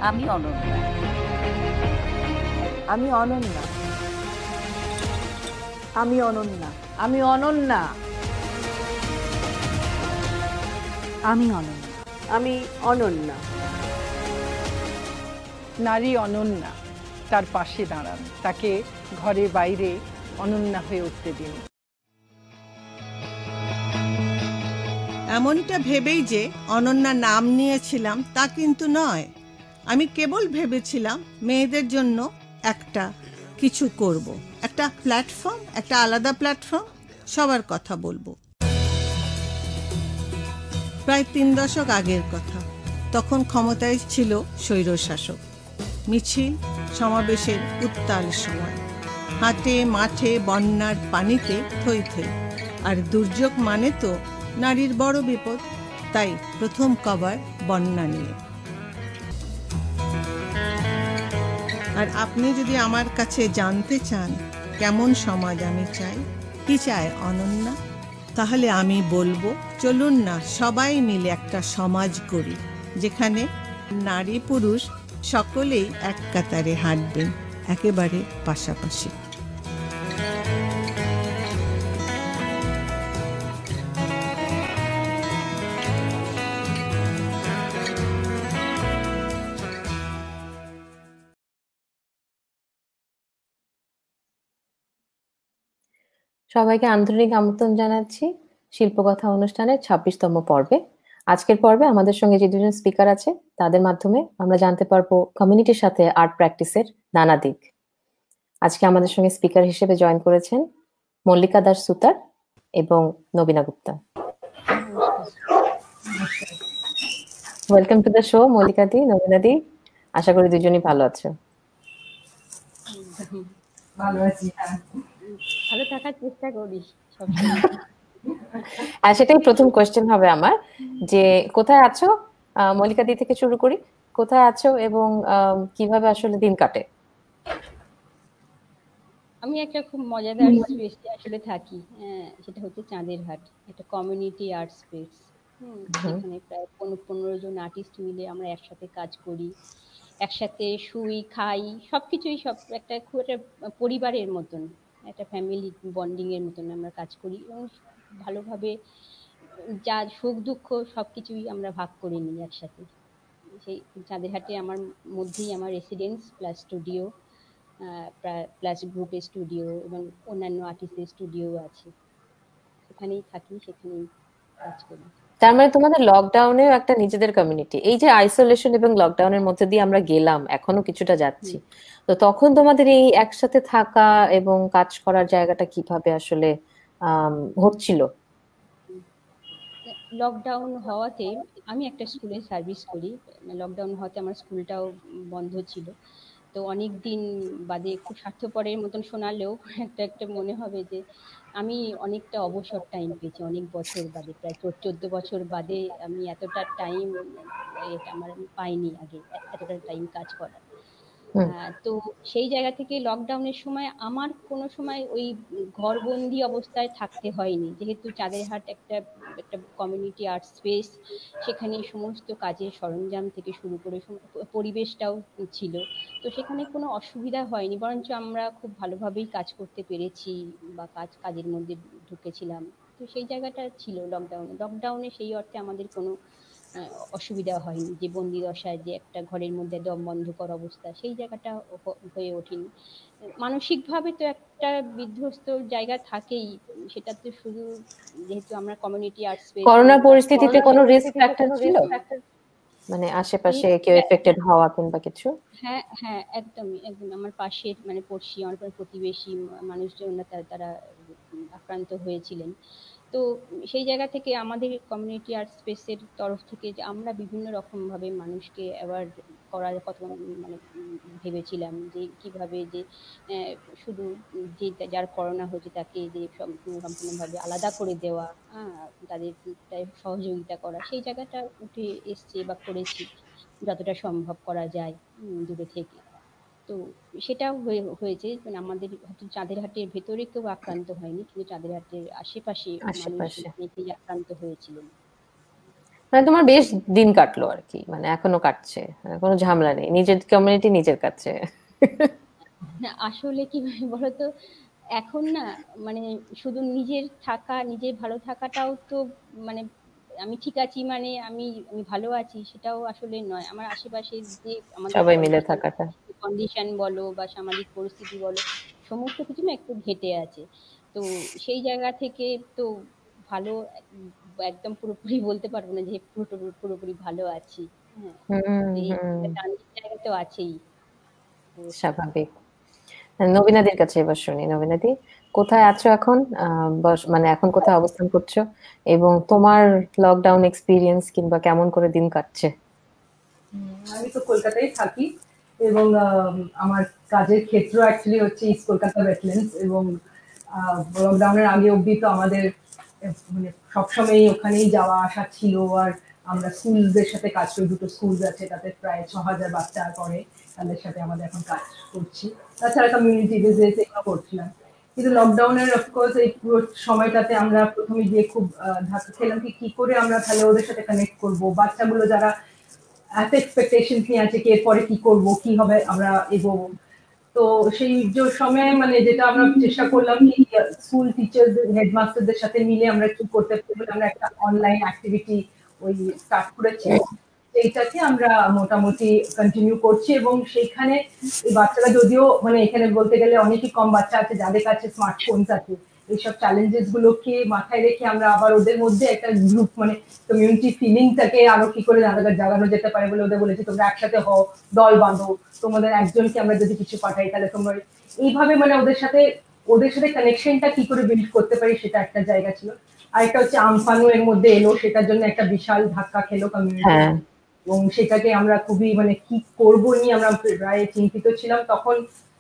আমি অনন্যা। আমি অনন্যা। আমি অনন্যা। আমি অনন্যা। আমি অনন্যা। আমি অনন্যা। নারী অনন্যা, তার পাশে দাঁড়ান, তাকে ঘরে বাইরে অনন্যা হয়ে উঠতে দিন। এমনটা ভেবেই যে অনন্যা নাম নিয়েছিলাম তা কিন্তু নয়। আমি কেবল ভেবেছিলাম মেয়েদের জন্য একটা কিছু করব, একটা প্ল্যাটফর্ম, একটা আলাদা প্ল্যাটফর্ম, সবার কথা বলবো। প্রায় 3 দশক আগের কথা। তখন ক্ষমতায় ছিল স্বৈরশাসক। মিছিল সমাবেশের উত্তাল সময়, হাটে মাঠে বন্যার পানিতে থই থই। আর দুর্যোগ মানে তো নারীর বড় বিপদ। তাই প্রথম কভার বন্যা নিয়ে। আর আপনি যদি আমার কাছে জানতে চান কেমন সমাজ আমি চাই, কি চায় অনন্যা, তাহলে আমি বলবো, চলুন না সবাই মিলে একটা সমাজ করি, যেখানে নারী পুরুষ সকলেই এক কাতারে হাঁটবেন, একেবারে পাশাপাশি। সবাইকে আন্তরিক আমন্ত্রণ জানাচ্ছি শিল্পকথা অনুষ্ঠানের 26তম পর্বে। আজকের পর্বে আমাদের সঙ্গে যে দুজন স্পিকার আছে তাদের মাধ্যমে আমরা জানতে পারবো কমিউনিটির সাথে আর্ট প্র্যাকটিসের নানা দিক। আজকে আমাদের সঙ্গে স্পিকার হিসেবে জয়েন করেছেন মল্লিকা দাস সুতার এবং Nabina Gupta. Welcome to the show Mallika di, Nabina di. আশা করি দুজনই ভালো আছো। ভালো আছি, ভালো থাকার চেষ্টা করি সবসময়। আর সেটাই প্রথম কোয়েশ্চেন হবে আমার, যে কোথায় আছো? মল্লিকা দি থেকে শুরু করি। কোথায় আছো এবং কিভাবে আসলে দিন কাটে? আমি একটা খুব মজাদার স্পেসে আসলে থাকি, সেটা হচ্ছে চাঁদেরহাট, একটা কমিউনিটি আর্ট স্পেস। সেখানে প্রায় 15 জন আর্টিস্ট মিলে আমরা একসাথে কাজ করি, একসাথে শুই, খাই, সবকিছুই সব একটা খুব একটা পরিবারের মতন, একটা ফ্যামিলি বন্ডিং এর মতন আমরা কাজ করি এবং ভালোভাবে যা সুখ দুঃখ সবকিছুই আমরা ভাগ করে নিই একসাথে। সেই চাঁদেরহাটে আমার মধ্যেই আমার রেসিডেন্স প্লাস স্টুডিও প্লাস গ্রুপের স্টুডিও এবং অন্যান্য আর্টিস্টের স্টুডিও আছে। সেখানেই থাকি, সেখানেই কাজ করি। তার মানে তোমাদের লকডাউনেও একটা নিজেদের কমিউনিটি। এই যে আইসোলেশন এবং লকডাউনের মধ্যে দিয়ে আমরা গেলাম, এখনো কিছুটা যাচ্ছি, তো তখন তোমাদের এই একসাথে থাকা এবং কাজ করার জায়গাটা কিভাবে আসলে হচ্ছিল? লকডাউন হওয়াতে আমি একটা স্কুলে সার্ভিস করি। লকডাউন হওয়াতে আমার স্কুলটাও বন্ধ ছিল, তো অনেক দিন বাদে খুব স্বার্থপরের মতন শোনালেও একটা মনে হবে যে আমি অনেকটা অবসর টাইম পেয়েছি অনেক বছর বাদে, প্রায় 14 বছর বাদে আমি এতটা টাইম আমার পাইনি আগে, এতটা টাইম কাজ করার। তো সেই জায়গা থেকে লকডাউনের সময় আমার কোনো সময় ওই ঘরবন্দি অবস্থায় থাকতে হয়নি, যেহেতু চাঁদেরহাট একটা কমিউনিটি আর্ট স্পেস, সেখানে সমস্ত কাজের সরঞ্জাম থেকে শুরু করে পরিবেশটাও ছিল, তো সেখানে কোনো অসুবিধা হয়নি, বরঞ্চ আমরা খুব ভালোভাবেই কাজ করতে পেরেছি বা কাজের মধ্যে ঢুকেছিলাম। তো সেই জায়গাটা ছিল লকডাউনে সেই অর্থে আমাদের কোনো অসুবিধা হয়নি, যে বন্দি দশায় যে একটা ঘরের মধ্যে দম বন্ধকর অবস্থা, সেই জায়গাটা হয়ে ওঠেনি। মানসিকভাবে তো একটা বিধ্বস্ত জায়গা থাকেই, সেটা তো শুধু যেহেতু আমরা কমিউনিটি আর্ট স্পেস। করোনা পরিস্থিতিতে কোনো রিস্ক ফ্যাক্টর ছিল, মানে আশেপাশে কেউ এফেক্টেড হওয়া কিংবা কিছু? হ্যাঁ হ্যাঁ, একদমই একদম। আমার পাশের মানে পড়শি, আমার প্রতিবেশী মানুষজন তারা আক্রান্ত হয়েছিলেন। তো সেই জায়গা থেকে আমাদের কমিউনিটি আর্ট স্পেসের তরফ থেকে যে আমরা বিভিন্ন রকমভাবে মানুষকে অ্যাওয়ার্ড করার কথা মানে ভেবেছিলাম, যে কিভাবে যে শুধু যে যার করোনা হয়েছে তাকে যে সম্পূর্ণভাবে আলাদা করে দেওয়া, তাদের সহযোগিতা করা, সেই জায়গাটা উঠে এসছে বা করেছি যতটা সম্ভব করা যায় দূরে থেকে। তো সেটাও হয়েছে, মানে আমাদের হয়তো চাঁদেরহাটের ভেতরে কেউ আক্রান্ত হয়নি, কিন্তু চাঁদেরহাটের আশেপাশে মানুষ অনেকেই আক্রান্ত হয়েছিলেন। মানে তোমার বেশ দিন কাটলো আর কি, মানে এখনো কাটছে, কোনো ঝামেলা নেই, নিজের কমিউনিটি নিজের কাছে। না আসলে কি হয় বলতো, এখন না মানে শুধু নিজের থাকা, নিজের ভালো থাকাটাও তো মানে আমি ঠিক আছি মানে আমি আমি ভালো আছি সেটাও আসলে নয়। আমার আশেপাশে যে আমাদের সবাই মিলে সমাজের থাকাটা। কন্ডিশন বলো বা সামাজিক পরিস্থিতি বলো, সমস্ত কিছু না একটু ঘেটে আছে। তো সেই জায়গা থেকে তো ভালো একদম পুরোপুরি বলতে পারবো না যে পুরোপুরি ভালো আছি। হ্যাঁ, হুম এই হুম, একটা টানজির জায়গা তো আছেই অবশ্যই। স্বাভাবিক। নবীনাদির কাছে এবার শুনি। নবীনাদি, কোথায় আছো এখন? মানে এখন কোথায় অবস্থান করছো, এবং তোমার লকডাউন এক্সপিরিয়েন্স কিংবা কেমন করে দিন কাটছে? আমি তো কলকাতায় থাকি এবং আমার কাজের ক্ষেত্র অ্যাকচুয়ালি হচ্ছে ইস্ট কলকাতা ওয়েটল্যান্ডস, এবং লকডাউনের আগে অবধি তো আমাদের মানে সবসময় ওখানেই যাওয়া আসা ছিল। আর আমরা স্কুলদের সাথে কাজ করি, দুটো স্কুল আছে, তাতে প্রায় 6,000 বাচ্চা করে, তাদের সাথে আমাদের এখন কাজ করছি। তাছাড়া কমিউনিটি ভিজিট এগুলো করছিলাম। কিন্তু লকডাউনের অফকোর্স এই পুরো সময়টাতে আমরা প্রথমে গিয়ে খুব ধাক্কা খেলাম কি কি করে আমরা তাহলে ওদের সাথে কানেক্ট করব। বাচ্চাগুলো যারা এত এক্সপেকটেশন নিয়ে আছে কি এরপরে কি করব, কি হবে, আমরা এগোবো। তো সেই যে সময় মানে যেটা আমরা চেষ্টা করলাম কি স্কুল টিচারদের হেডমাস্টারদের সাথে মিলে আমরা কি করতে পারি, আমরা একটা অনলাইন অ্যাক্টিভিটি ওই স্টার্ট করেছি। সেইটাকে আমরা মোটামুটি কন্টিনিউ করছি, এবং সেইখানে এই বাচ্চারা যদিও মানে এখানে বলতে গেলে অনেকই কম বাচ্চা আছে যাদের কাছে স্মার্টফোনস আছে, এইসব চ্যালেঞ্জেস গুলোকে মাথায় রেখে আমরা আবার ওদের মধ্যে একটা গ্রুপ মানে কমিউনিটি ফিলিংটাকে আরো কি করে জাগানো যেতে পারে বলে ওদের বলেছি তোমরা একসাথে হও, দল বাঁধো, তোমাদের একজনকে আমরা যদি কিছু পাঠাই তাহলে তোমরা এইভাবে মানে ওদের সাথে কানেকশনটা কি করে বিল্ড করতে পারি সেটা একটা জায়গা ছিল। আর একটা হচ্ছে আমফানও এর মধ্যে এলো, সেটার জন্য একটা বিশাল ধাক্কা খেলো কমিউনিটি, হ্যাঁ, এবং সেটাকে আমরা খুবই মানে কি করব নিয়ে আমরা প্রায় চিন্তিত ছিলাম। তখন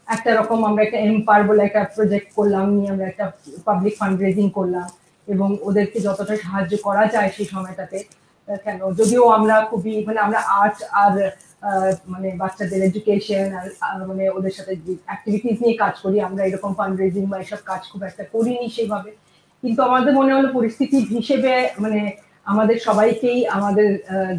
একটা রকম আমরা একটা এম্পার বলে একটা প্রজেক্ট করলাম, নিয়ে আমরা একটা পাবলিক ফান্ড রেজিং করলাম, এবং ওদেরকে যতটা সাহায্য করা যায় সেই সময়টাতে। কেন যদিও আমরা খুবই মানে আমরা আর্ট আর মানে বাচ্চাদের এডুকেশন আর মানে ওদের সাথে যে অ্যাক্টিভিটিস নিয়ে কাজ করি, আমরা এরকম ফান্ড রেজিং বা এসব কাজ খুব একটা করিনি সেইভাবে। কিন্তু আমাদের মনে হলো পরিস্থিতি হিসেবে মানে আমাদের সবাইকেই আমাদের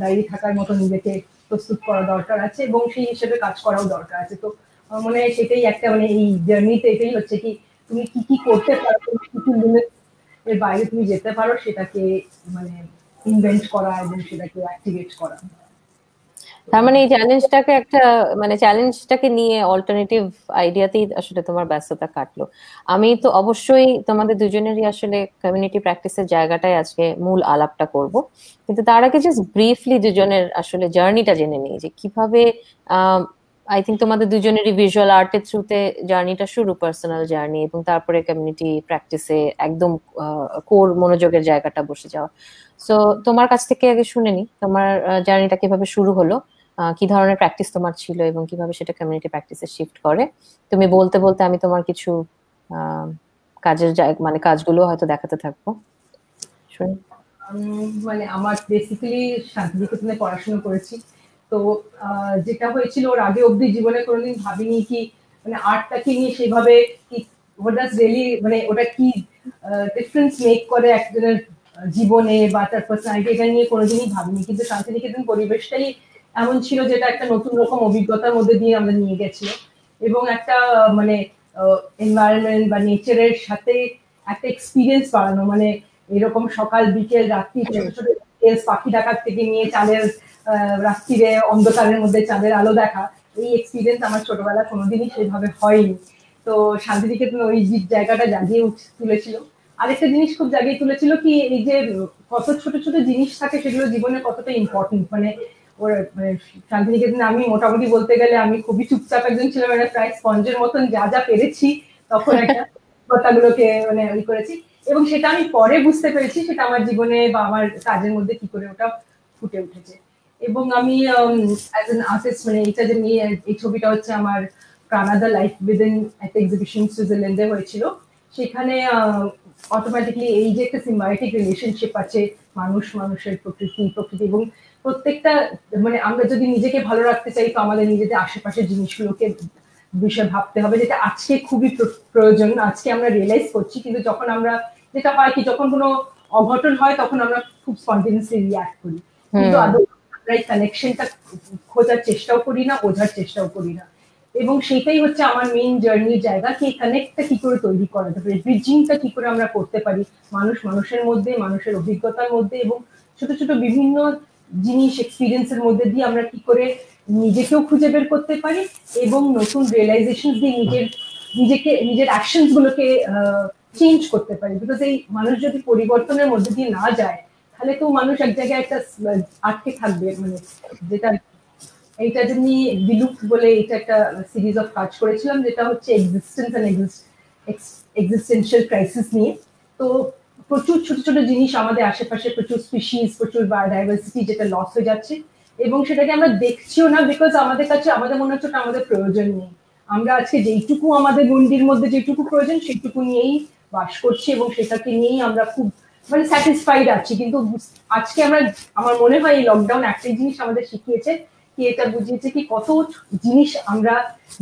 দাঁড়িয়ে থাকার মতো নিজেকে প্রস্তুত করা দরকার আছে, এবং সেই হিসেবে কাজ করাও দরকার আছে। তো আমার মনে হয় সেটাই একটা মানে এই জার্নিতে এটাই হচ্ছে কি তুমি কি কি করতে পারো, তুমি কি কি লিমিট এর বাইরে তুমি যেতে পারো সেটাকে মানে ইনভেন্ট করা এবং সেটাকে অ্যাক্টিভেট করা। তার মানে এই চ্যালেঞ্জটাকে একটা মানে চ্যালেঞ্জটাকে নিয়ে অল্টারনেটিভ আইডিয়াতেই আসলে তোমার ব্যস্ততা কাটলো। আমি তো অবশ্যই তোমাদের দুজনেরই আসলে কমিউনিটি প্র্যাকটিসের জায়গাটাই আজকে মূল আলাপটা করব, কিন্তু তার আগে জাস্ট ব্রিফলি দুজনের আসলে জার্নিটা জেনে নিই যে কিভাবে আই থিঙ্ক তোমাদের দুজনেরই ভিজুয়াল আর্টের থ্রুতে জার্নিটা শুরু, পার্সোনাল জার্নি, এবং তারপরে কমিউনিটি প্র্যাকটিসে একদম কোর মনোযোগের জায়গাটা বসে যাওয়া। সো তোমার কাছ থেকে আগে শুনে নি তোমার জার্নিটা কিভাবে শুরু হলো, কি ধরনের প্র্যাকটিস তোমার ছিল, এবং কিভাবে সেটা কমিউনিটি প্র্যাকটিসে শিফট করে। তুমি বলতে বলতে আমি তোমার কিছু কাজের মানে কাজগুলো হয়তো দেখাতে থাকবো, শুনি। মানে আমার বেসিক্যালি শান্তিনিকেতনে পড়াশোনা করেছি। তো যেটা হয়েছিল ওর আগে অবধি জীবনে কোনোদিন ভাবিনি কি মানে আর্টটাকে নিয়ে সেভাবে কি হোয়াট ডাজ রিয়েলি মানে ওটা কি ডিফারেন্স মেক করে একজনের জীবনে বা তার পার্সোনালিটি, এটা নিয়ে কোনোদিনই ভাবিনি। কিন্তু শান্তিনিকেতন পরিবেশটাই এমন ছিল যেটা একটা নতুন রকম অভিজ্ঞতার মধ্যে দিয়ে আমরা নিয়ে গেছিল, এবং একটা মানে এনভায়রনমেন্ট বা নেচারের সাথে একটা এক্সপিরিয়েন্স বাড়ানো, মানে এরকম সকাল বিকেল রাত্রি ছোট ছোট পাখি ডাকার থেকে নিয়ে চাঁদের রাত্রিরে অন্ধকারের মধ্যে চাঁদের আলো দেখা, এই এক্সপিরিয়েন্স আমার ছোটবেলা কোনোদিনই সেভাবে হয়নি। তো শান্তিনিকেতন ওই জায়গাটা জাগিয়ে তুলেছিল। আরেকটা জিনিস খুব জাগিয়ে তুলেছিল কি এই যে কত ছোট ছোট জিনিস থাকে সেগুলো জীবনে কতটা ইম্পর্টেন্ট। মানে ওর মানে শান্তিনিকেতনে আমি মোটামুটি বলতে গেলে আমি খুবই চুপচাপ একজন ছিলাম, মানে প্রায় স্পঞ্জের মতন যা যা পেরেছি তখন একটা কথাগুলোকে মানে ওই করেছি, এবং সেটা আমি পরে বুঝতে পেরেছি সেটা আমার জীবনে বা আমার কাজের মধ্যে কি করে ওটা ফুটে উঠেছে। এবং আমি অ্যাজ এন আর্টিস্ট মানে এইটা যে নিয়ে এই ছবিটা হচ্ছে আমার কানাডা লাইফ উইদিন একটা এক্সিবিশন সুইজারল্যান্ডে হয়েছিল। সেখানে অটোমেটিকলি এই যে একটা সিম্বায়োটিক রিলেশনশিপ আছে মানুষ মানুষের প্রকৃতি এবং প্রত্যেকটা মানে আমরা যদি নিজেকে ভালো রাখতে চাই তো আমাদের নিজেদের আশেপাশের জিনিসগুলোকে বিষয়ে ভাবতে হবে, যেটা আজকে খুবই প্রয়োজন। আজকে আমরা রিয়েলাইজ করছি, কিন্তু যখন আমরা যেটা হয় কি যখন কোনো অঘটন হয় তখন আমরা খুব স্পন্টেনিয়াসলি রিঅ্যাক্ট করি, কিন্তু আদৌ আমরা এই কানেকশনটা খোঁজার চেষ্টাও করি না, বোঝার চেষ্টাও করি না। এবং সেটাই হচ্ছে আমার মেইন জার্নির জায়গা, কি কানেক্টটা কি করে তৈরি করা যেতে পারে, ব্রিজিংটা কি করে আমরা করতে পারি মানুষের মধ্যে, মানুষের অভিজ্ঞতার মধ্যে, এবং ছোট ছোট বিভিন্ন জিনিস এক্সপিরিয়েন্সের মধ্যে দিয়ে আমরা কি করে নিজেকেও খুঁজে বের করতে পারি এবং নতুন রিয়েলাইজেশন দিয়ে নিজের অ্যাকশনস গুলোকে চেঞ্জ করতে পারি। বিকজ এই মানুষ যদি পরিবর্তনের মধ্যে দিয়ে না যায়, তাহলে তো মানুষ এক জায়গায় একটা আটকে থাকবে। মানে যেটা এইটা যিনি বিলুপ্ত বলে এটা একটা সিরিজ অফ কাজ করেছিলাম, যেটা হচ্ছে এক্সিস্টেন্স এন্ড এক্সিস্টেন্সিয়াল ক্রাইসিস নিয়ে। তো প্রচুর ছোট ছোট জিনিস আমাদের আশেপাশে, প্রচুর স্পিসিস, প্রচুর বায়োডাইভার্সিটি যেটা লস হয়ে যাচ্ছে, এবং সেটাকে আমরা দেখছিও না, বিকজ আমাদের কাছে আমাদের মনে হচ্ছে আমাদের প্রয়োজন নেই। আমরা আজকে যেইটুকু আমাদের গণ্ডির মধ্যে যেটুকু প্রয়োজন সেইটুকু নিয়েই বাস করছি, এবং সেটাকে নিয়েই আমরা খুব মানে স্যাটিসফাইড আছি। কিন্তু আজকে আমার মনে হয় এই লকডাউন একটাই জিনিস আমাদের শিখিয়েছে, কি এটা বুঝিয়েছে কি কত জিনিস আমরা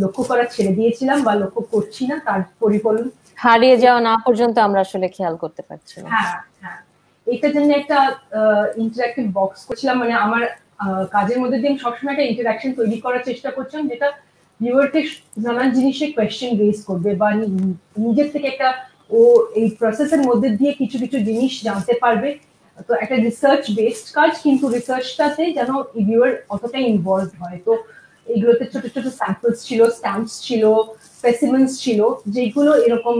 লক্ষ্য করা ছেড়ে দিয়েছিলাম বা লক্ষ্য করছি না, তার পরিফলন হারিয়ে যাওয়া না পর্যন্ত আমরা আসলে খেয়াল করতে পারছি না। হ্যাঁ হ্যাঁ, এইটার জন্য একটা ইন্টারঅ্যাক্টিভ বক্স করছিলাম। মানে আমার কাজের মধ্যে দিয়ে আমি সবসময় একটা ইন্টারাকশন তৈরি করার চেষ্টা করছিলাম, যেটা ভিউয়ারকে নানান জিনিসের কোয়েশ্চেন রেজ করবে, বা নিজের থেকে একটা এই প্রসেসের মধ্যে দিয়ে কিছু কিছু জিনিস জানতে পারবে। তো একটা রিসার্চ বেসড কাজ, কিন্তু রিসার্চটাতে যেন ভিউয়ার অতটাই ইনভলভ হয়। তো এইগুলোতে ছোট ছোট স্যাম্পলস ছিল, স্ট্যাম্পস ছিল, স্পেসিমেন্স ছিল, যেগুলো এরকম,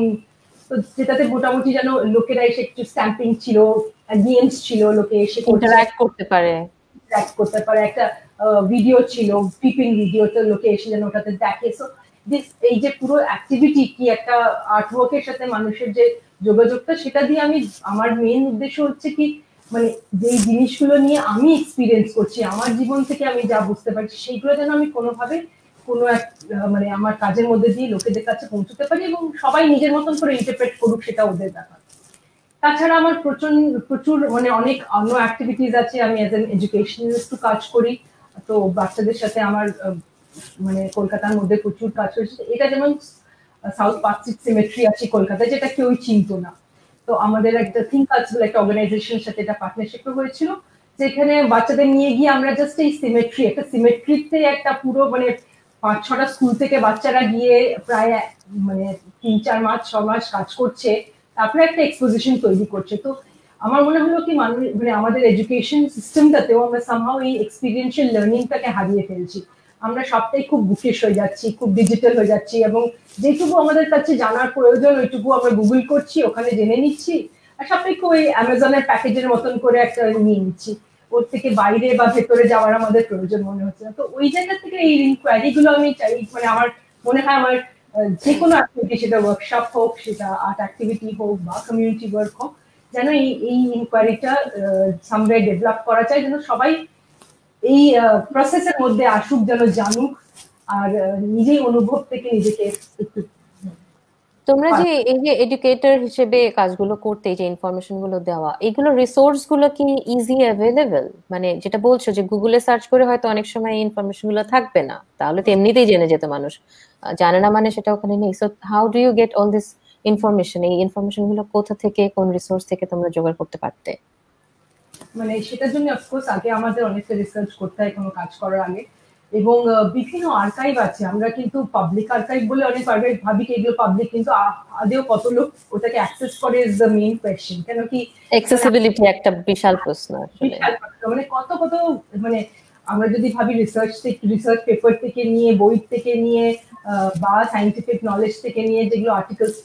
তো যেটাতে মোটামুটি যেন লোকেরা এসে একটু স্ট্যাম্পিং ছিল, গেমস ছিল, লোকে এসে ইন্টারঅ্যাক্ট করতে পারে, একটা ভিডিও ছিল, ক্লিপিং ভিডিও, তো লোকে এসে যেন ওটাতে দেখে। সো এই যে পুরো অ্যাক্টিভিটি কি একটা আর্টওয়ার্কের সাথে মানুষের যে যোগাযোগটা, সেটা দিয়ে আমার মেইন উদ্দেশ্য হচ্ছে কি, মানে যেই জিনিসগুলো নিয়ে আমি এক্সপিরিয়েন্স করছি, আমার জীবন থেকে আমি যা বুঝতে পারছি, সেইগুলো যেন আমি কোনোভাবে কোনো এক মানে আমার কাজের মধ্যে দিয়ে লোকেদের কাছে পৌঁছতে পারি, এবং সবাই নিজের মতন করে ইন্টারপ্রেট করুক, সেটা ওদের ব্যাপার। তাছাড়া আমার প্রচুর মানে অনেক অন্য অ্যাক্টিভিটিস আছে। আমি অ্যাজ এন এডুকেশনালিস্ট কাজ করি, তো বাচ্চাদের সাথে আমার মানে কলকাতার মধ্যে প্রচুর কাজ করেছি। এটা যেমন সাউথ পার্ক স্ট্রিট সিমেট্রি আছে কলকাতায়, যেটা কেউই চিনতো না। তো আমাদের একটা থিঙ্ক কালচারাল একটা অর্গানাইজেশনের সাথে এটা পার্টনারশিপ হয়েছিল, যেখানে বাচ্চাদের নিয়ে গিয়ে আমরা জাস্ট এই সিমেট্রিতে একটা পুরো মানে 5-6টা স্কুল থেকে বাচ্চারা গিয়ে প্রায় মানে 3-4 মাস 6 মাস কাজ করছে, তারপরে একটা এক্সপোজিশন তৈরি করছে। তো আমার মনে হলো কি মানে আমাদের এডুকেশন সিস্টেমটাতেও আমরা সামহাও এই এক্সপিরিয়েন্সিয়াল লার্নিংটাকে হারিয়ে ফেলছি। আমরা সবটাই খুব বুকিশ হয়ে যাচ্ছি, খুব ডিজিটাল হয়ে যাচ্ছি, এবং যেটুকু আমাদের কাছে জানার প্রয়োজন ওইটুকু আমরা গুগল করছি, ওখানে জেনে নিচ্ছি, আর সবটাই খুব ওই অ্যামাজনের প্যাকেজের মতন করে একটা নিয়ে নিচ্ছি। ওর থেকে বাইরে বা ভেতরে যাওয়ার আমাদের প্রয়োজন মনে হচ্ছে না। তো ওই জায়গা থেকে এই ইনকোয়ারি গুলো আমি চাই, মানে আমার মনে হয় আমার যে কোনো অ্যাক্টিভিটি, সেটা ওয়ার্কশপ হোক, সেটা আর্ট অ্যাক্টিভিটি হোক বা কমিউনিটি ওয়ার্ক হোক, যেন এই ইনকোয়ারিটা সামওয়ে ডেভেলপ করা যায়, যেন সবাই এই প্রসেসের মধ্যে আসুক, যেন জানুক, আর নিজেই অনুভব থেকে নিজেকে একটু। তোমরা যে এই যে এডুকেটর হিসেবে কাজগুলো করতে, যে ইনফরমেশন গুলো দেওয়া, এগুলো রিসোর্স গুলো কি ইজি অ্যাভেলেবল? মানে যেটা বলছো যে গুগলে সার্চ করে হয়তো অনেক সময় এই ইনফরমেশন গুলো থাকবে না, তাহলে তো এমনিতেই জেনে যেত মানুষ, জানে না মানে সেটা ওখানে নেই। So how do you get all this information? এই ইনফরমেশন গুলো কোথা থেকে, কোন রিসোর্স থেকে তোমরা জোগাড় করতে পারতে? মানে সেটার জন্য অফকোর্স আগে আমাদের অনেকটা রিসার্চ করতে হয় কোনো কাজ করার আগে, এবং বিভিন্ন আর্কাইভ আছে। আমরা কিন্তু পাবলিক আর্কাইভ বলে অনেক ভাবি কি এগুলো পাবলিক, কিন্তু আদেও কত লোক ওটাকে অ্যাক্সেস করে ইজ দ্য মেইন কোয়েশ্চেন। কেন কি অ্যাক্সেসিবিলিটি একটা বিশাল প্রশ্ন আসলে। মানে কত মানে আমরা যদি ভাবি রিসার্চ পেপার থেকে নিয়ে, বই থেকে নিয়ে, বা সায়েন্টিফিক নলেজ থেকে নিয়ে যেগুলো আর্টিকেলস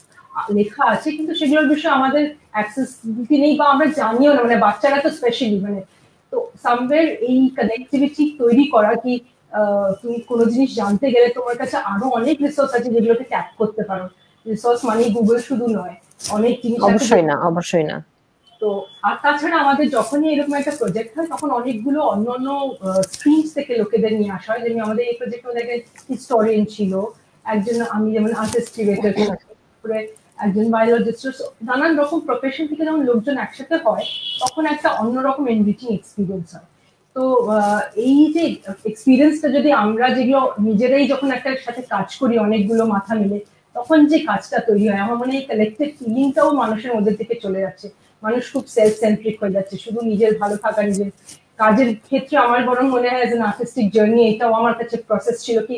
লেখা আছে, কিন্তু সেগুলোর বিষয়ে আমাদের অ্যাক্সেসিবিলিটি নেই, বা আমরা জানিও না, মানে বাচ্চারা তো স্পেশালি। মানে তো সামওয়্যার এই কানেক্টিভিটি তৈরি করা, কি তুমি কোনো জিনিস জানতে গেলে তোমার কাছে আরো অনেক রিসোর্স আছে যেগুলোকে ট্যাপ করতে পারো। রিসোর্স মানে গুগল শুধু নয়, অনেক জিনিস অবশ্যই না। তো আর তাছাড়া আমাদের যখনই এরকম একটা প্রজেক্ট হয়, তখন অনেকগুলো অন্য স্ট্রিমস থেকে লোকেদের নিয়ে আসা হয়। যেমন আমাদের এই প্রজেক্টে আমাদের হিস্টোরিয়ান ছিল একজন, আমি যেমন আর্টিস্ট করে একজন বায়োলজিস্ট, নানান রকম প্রফেশন থেকে যখন লোকজন একসাথে হয়, তখন একটা অন্যরকম এনরিচিং এক্সপিরিয়েন্স হয়। তো এই যে এক্সপিরিয়েন্সটা যদি আমরা যেগুলো নিজেরাই যখন একটা সাথে কাজ করি অনেকগুলো মাথা মিলে, তখন যে কাজটা তৈরি হয়, আমার মনে হয় কালেক্টিভ ফিলিংটাও মানুষের মধ্যে থেকে চলে যাচ্ছে। মানুষ খুব সেলফ সেন্ট্রিক হয়ে যাচ্ছে, শুধু নিজের ভালো থাকা, নিজের কাজের ক্ষেত্রে আমার বরং মনে হয় অ্যাজ অ্যান আর্টিস্টিক জার্নি এটাও আমার কাছে প্রসেস ছিল কি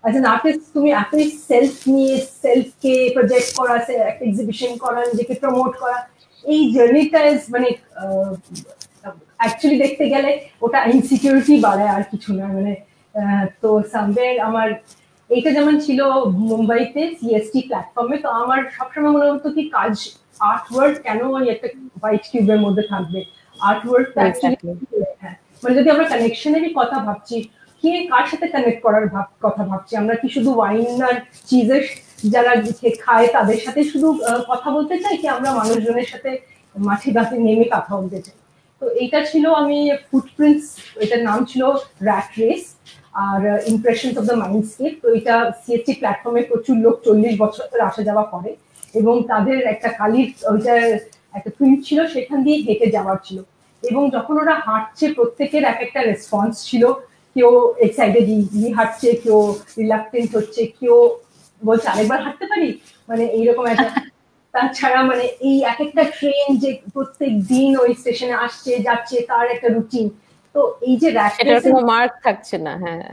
অ্যাজ অ্যান আর্টিস্ট তুমি এতই সেলফ নিয়ে সেলফকে প্রজেক্ট করা একটা এক্সিবিশন করা নিজেকে প্রমোট করা এই জার্নিটা মানে অ্যাকচুয়ালি দেখতে গেলে ওটা ইনসিকিউরিটি বাড়ায় আর কিছু না মানে তো সামওয়্যার আমার এইটা যেমন ছিল মুম্বাইতে সিএসটি প্ল্যাটফর্মে তো আমার সবসময় মনে হতো কি কাজ আর্ট ওয়ার্ক কেন ওই একটা হোয়াইট কিউবের মধ্যে থাকবে আর্ট ওয়ার্ক অ্যাকচুয়ালি মানে যদি আমরা কানেকশনেরই কথা ভাবছি কে কার সাথে কানেক্ট করার কথা ভাবছি আমরা কি শুধু ওয়াইন আর চিজের যারা খায় তাদের সাথে শুধু কথা বলতে চাই কি আমরা মানুষজনের সাথে মাঠে ঘাটে নেমে কথা বলতে চাই তো এইটা ছিল আমি ফুটপ্রিন্টস এটার নাম ছিল র্যাট রেস আর ইমপ্রেশনস অফ দ্য মাইন্ডস্কেপ তো এটা সিএসটি প্ল্যাটফর্মে প্রচুর লোক 40 বছর ধরে আসা যাওয়া করে এবং তাদের একটা কালির ওইটার একটা প্রিন্ট ছিল সেখান দিয়ে হেঁটে যাওয়ার ছিল এবং যখন ওরা হাঁটছে প্রত্যেকের এক একটা রেসপন্স ছিল কেউ এক্সাইটেডলি হাঁটছে কেউ রিলাক্টেন্ট হচ্ছে কেউ বলছে আরেকবার হাঁটতে পারি মানে এইরকম একটা তাছাড়া মানে এই এক একটা ট্রেন যে প্রত্যেক দিন ওই স্টেশনে আসছে যাচ্ছে তার একটা রুটিন তো এই যে এটার কোনো মার্ক থাকছে না হ্যাঁ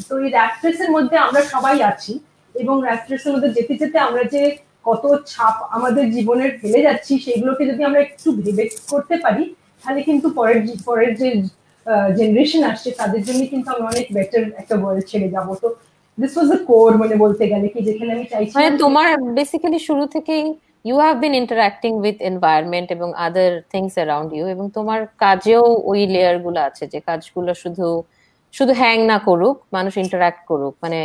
তো এই র্যাট রেসের মধ্যে আমরা সবাই আছি এবং র্যাট রেসের মধ্যে যেতে যেতে আমরা যে কত ছাপ আমাদের জীবনের ফেলে যাচ্ছি সেগুলোকে যদি আমরা একটু ভেবে করতে পারি তাহলে কিন্তু পরের যে জেনারেশন আসছে তাদের জন্য কিন্তু আমরা অনেক বেটার একটা ওয়ার্ল্ড ছেড়ে যাবো তো দিস ওয়াজ দ্য কোর মানে বলতে গেলে কি যেখানে আমি চাইছি মানে তোমার বেসিক্যালি শুরু থেকেই you have been interacting with environment এবং আদার থিংস অ্যারাউন্ড ইউ এবং তোমার কাজেও ওই লেয়ার গুলো আছে যে কাজগুলো শুধু শুধু হ্যাং না করুক মানুষ ইন্টারঅ্যাক্ট করুক মানে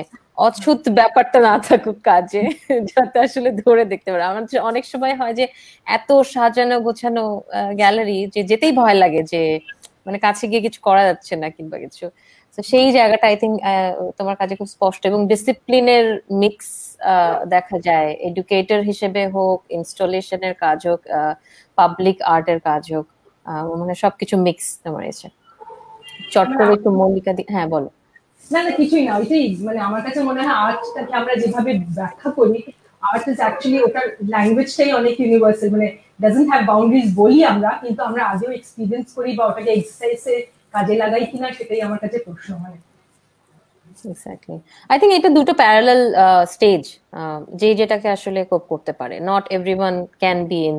অছুত ব্যাপারটা না থাকুক কাজে যাতে আসলে ধরে দেখতে পারে আমার অনেক সময় হয় যে এত সাজানো গোছানো গ্যালারি যে যেতেই ভয় লাগে যে মানে কাছে গিয়ে কিছু করা যাচ্ছে না কিংবা কিছু তো সেই জায়গাটা আই থিঙ্ক তোমার কাছে খুব স্পষ্ট এবং ডিসিপ্লিনের মিক্স দেখা যায় এডুকেটর হিসেবে হোক ইনস্টলেশনের কাজ হোক পাবলিক আর্টের কাজ হোক মানে সবকিছু মিক্স তোমার এসে চট করে একটু মল্লিকা হ্যাঁ বলো না না কিছুই না ওইটাই মানে আমার কাছে মনে হয় আর্টটাকে আমরা যেভাবে ব্যাখ্যা করি আর্ট ইজ অ্যাকচুয়ালি ওটার ল্যাঙ্গুয়েজটাই অনেক ইউনিভার্সাল মানে ডাজন্ট হ্যাভ বাউন্ডারিজ বলি আমরা কিন্তু আমরা আজও এক্সপিরিয়েন্স করি বা ওটাকে এক্সারসাইজে কাজে লাগাই কিনা সেটাই আমার কাছে প্রশ্ন মানে এক্স্যাক্টলি আই থিঙ্ক এটা দুটো প্যারালাল স্টেজ যে যেটাকে আসলে কোপ করতে পারে not everyone can be in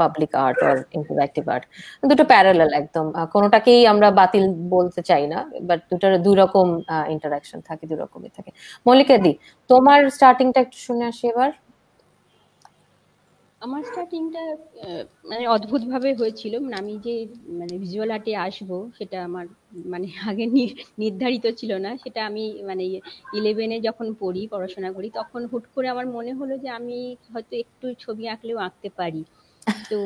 public art or interactive art দুটো প্যারালাল একদম কোনোটাকেই আমরা বাতিল বলতে চাই না বাট দুটার দুই রকম ইন্টারাকশন থাকে দুই রকমই থাকে মল্লিকা দি তোমার স্টার্টিংটা একটু শুনে আসি এবার আমার স্টার্টিংটা মানে অদ্ভুত ভাবে হয়েছিল মানে আমি যে মানে ভিজুয়াল আর্টে আসবো সেটা আমার মানে আগে নির্ধারিত ছিল না সেটা আমি মানে 11-এ যখন পড়াশোনা করি তখন হুট করে আমার মনে হলো যে আমি হয়তো একটু ছবি আঁকলেও আঁকতে পারি তো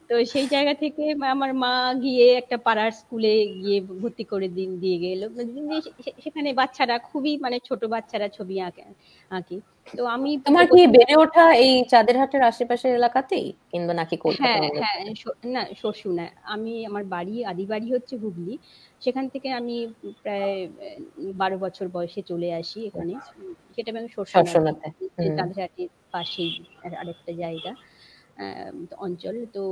তো সেই জায়গা থেকে আমার মা গিয়ে একটা পাড়ার স্কুলে গিয়ে ভর্তি করে দিয়ে গেল সেখানে বাচ্চারা খুবই মানে ছোট বাচ্চারা ছবি আঁকে তো আমি তোমার কি বেড়ে ওঠা এই চাঁদেরহাটের আশেপাশের এলাকাতেই কিংবা নাকি কলকাতা হ্যাঁ না শোষু না আমি আমার বাড়ি আদি বাড়ি হচ্ছে হুগলি সেখান থেকে আমি প্রায় 12 বছর বয়সে চলে আসি এখানে সেটা আমি শোষণাতে চাঁদেরহাটের পাশেই আরেকটা জায়গা অঞ্চল তো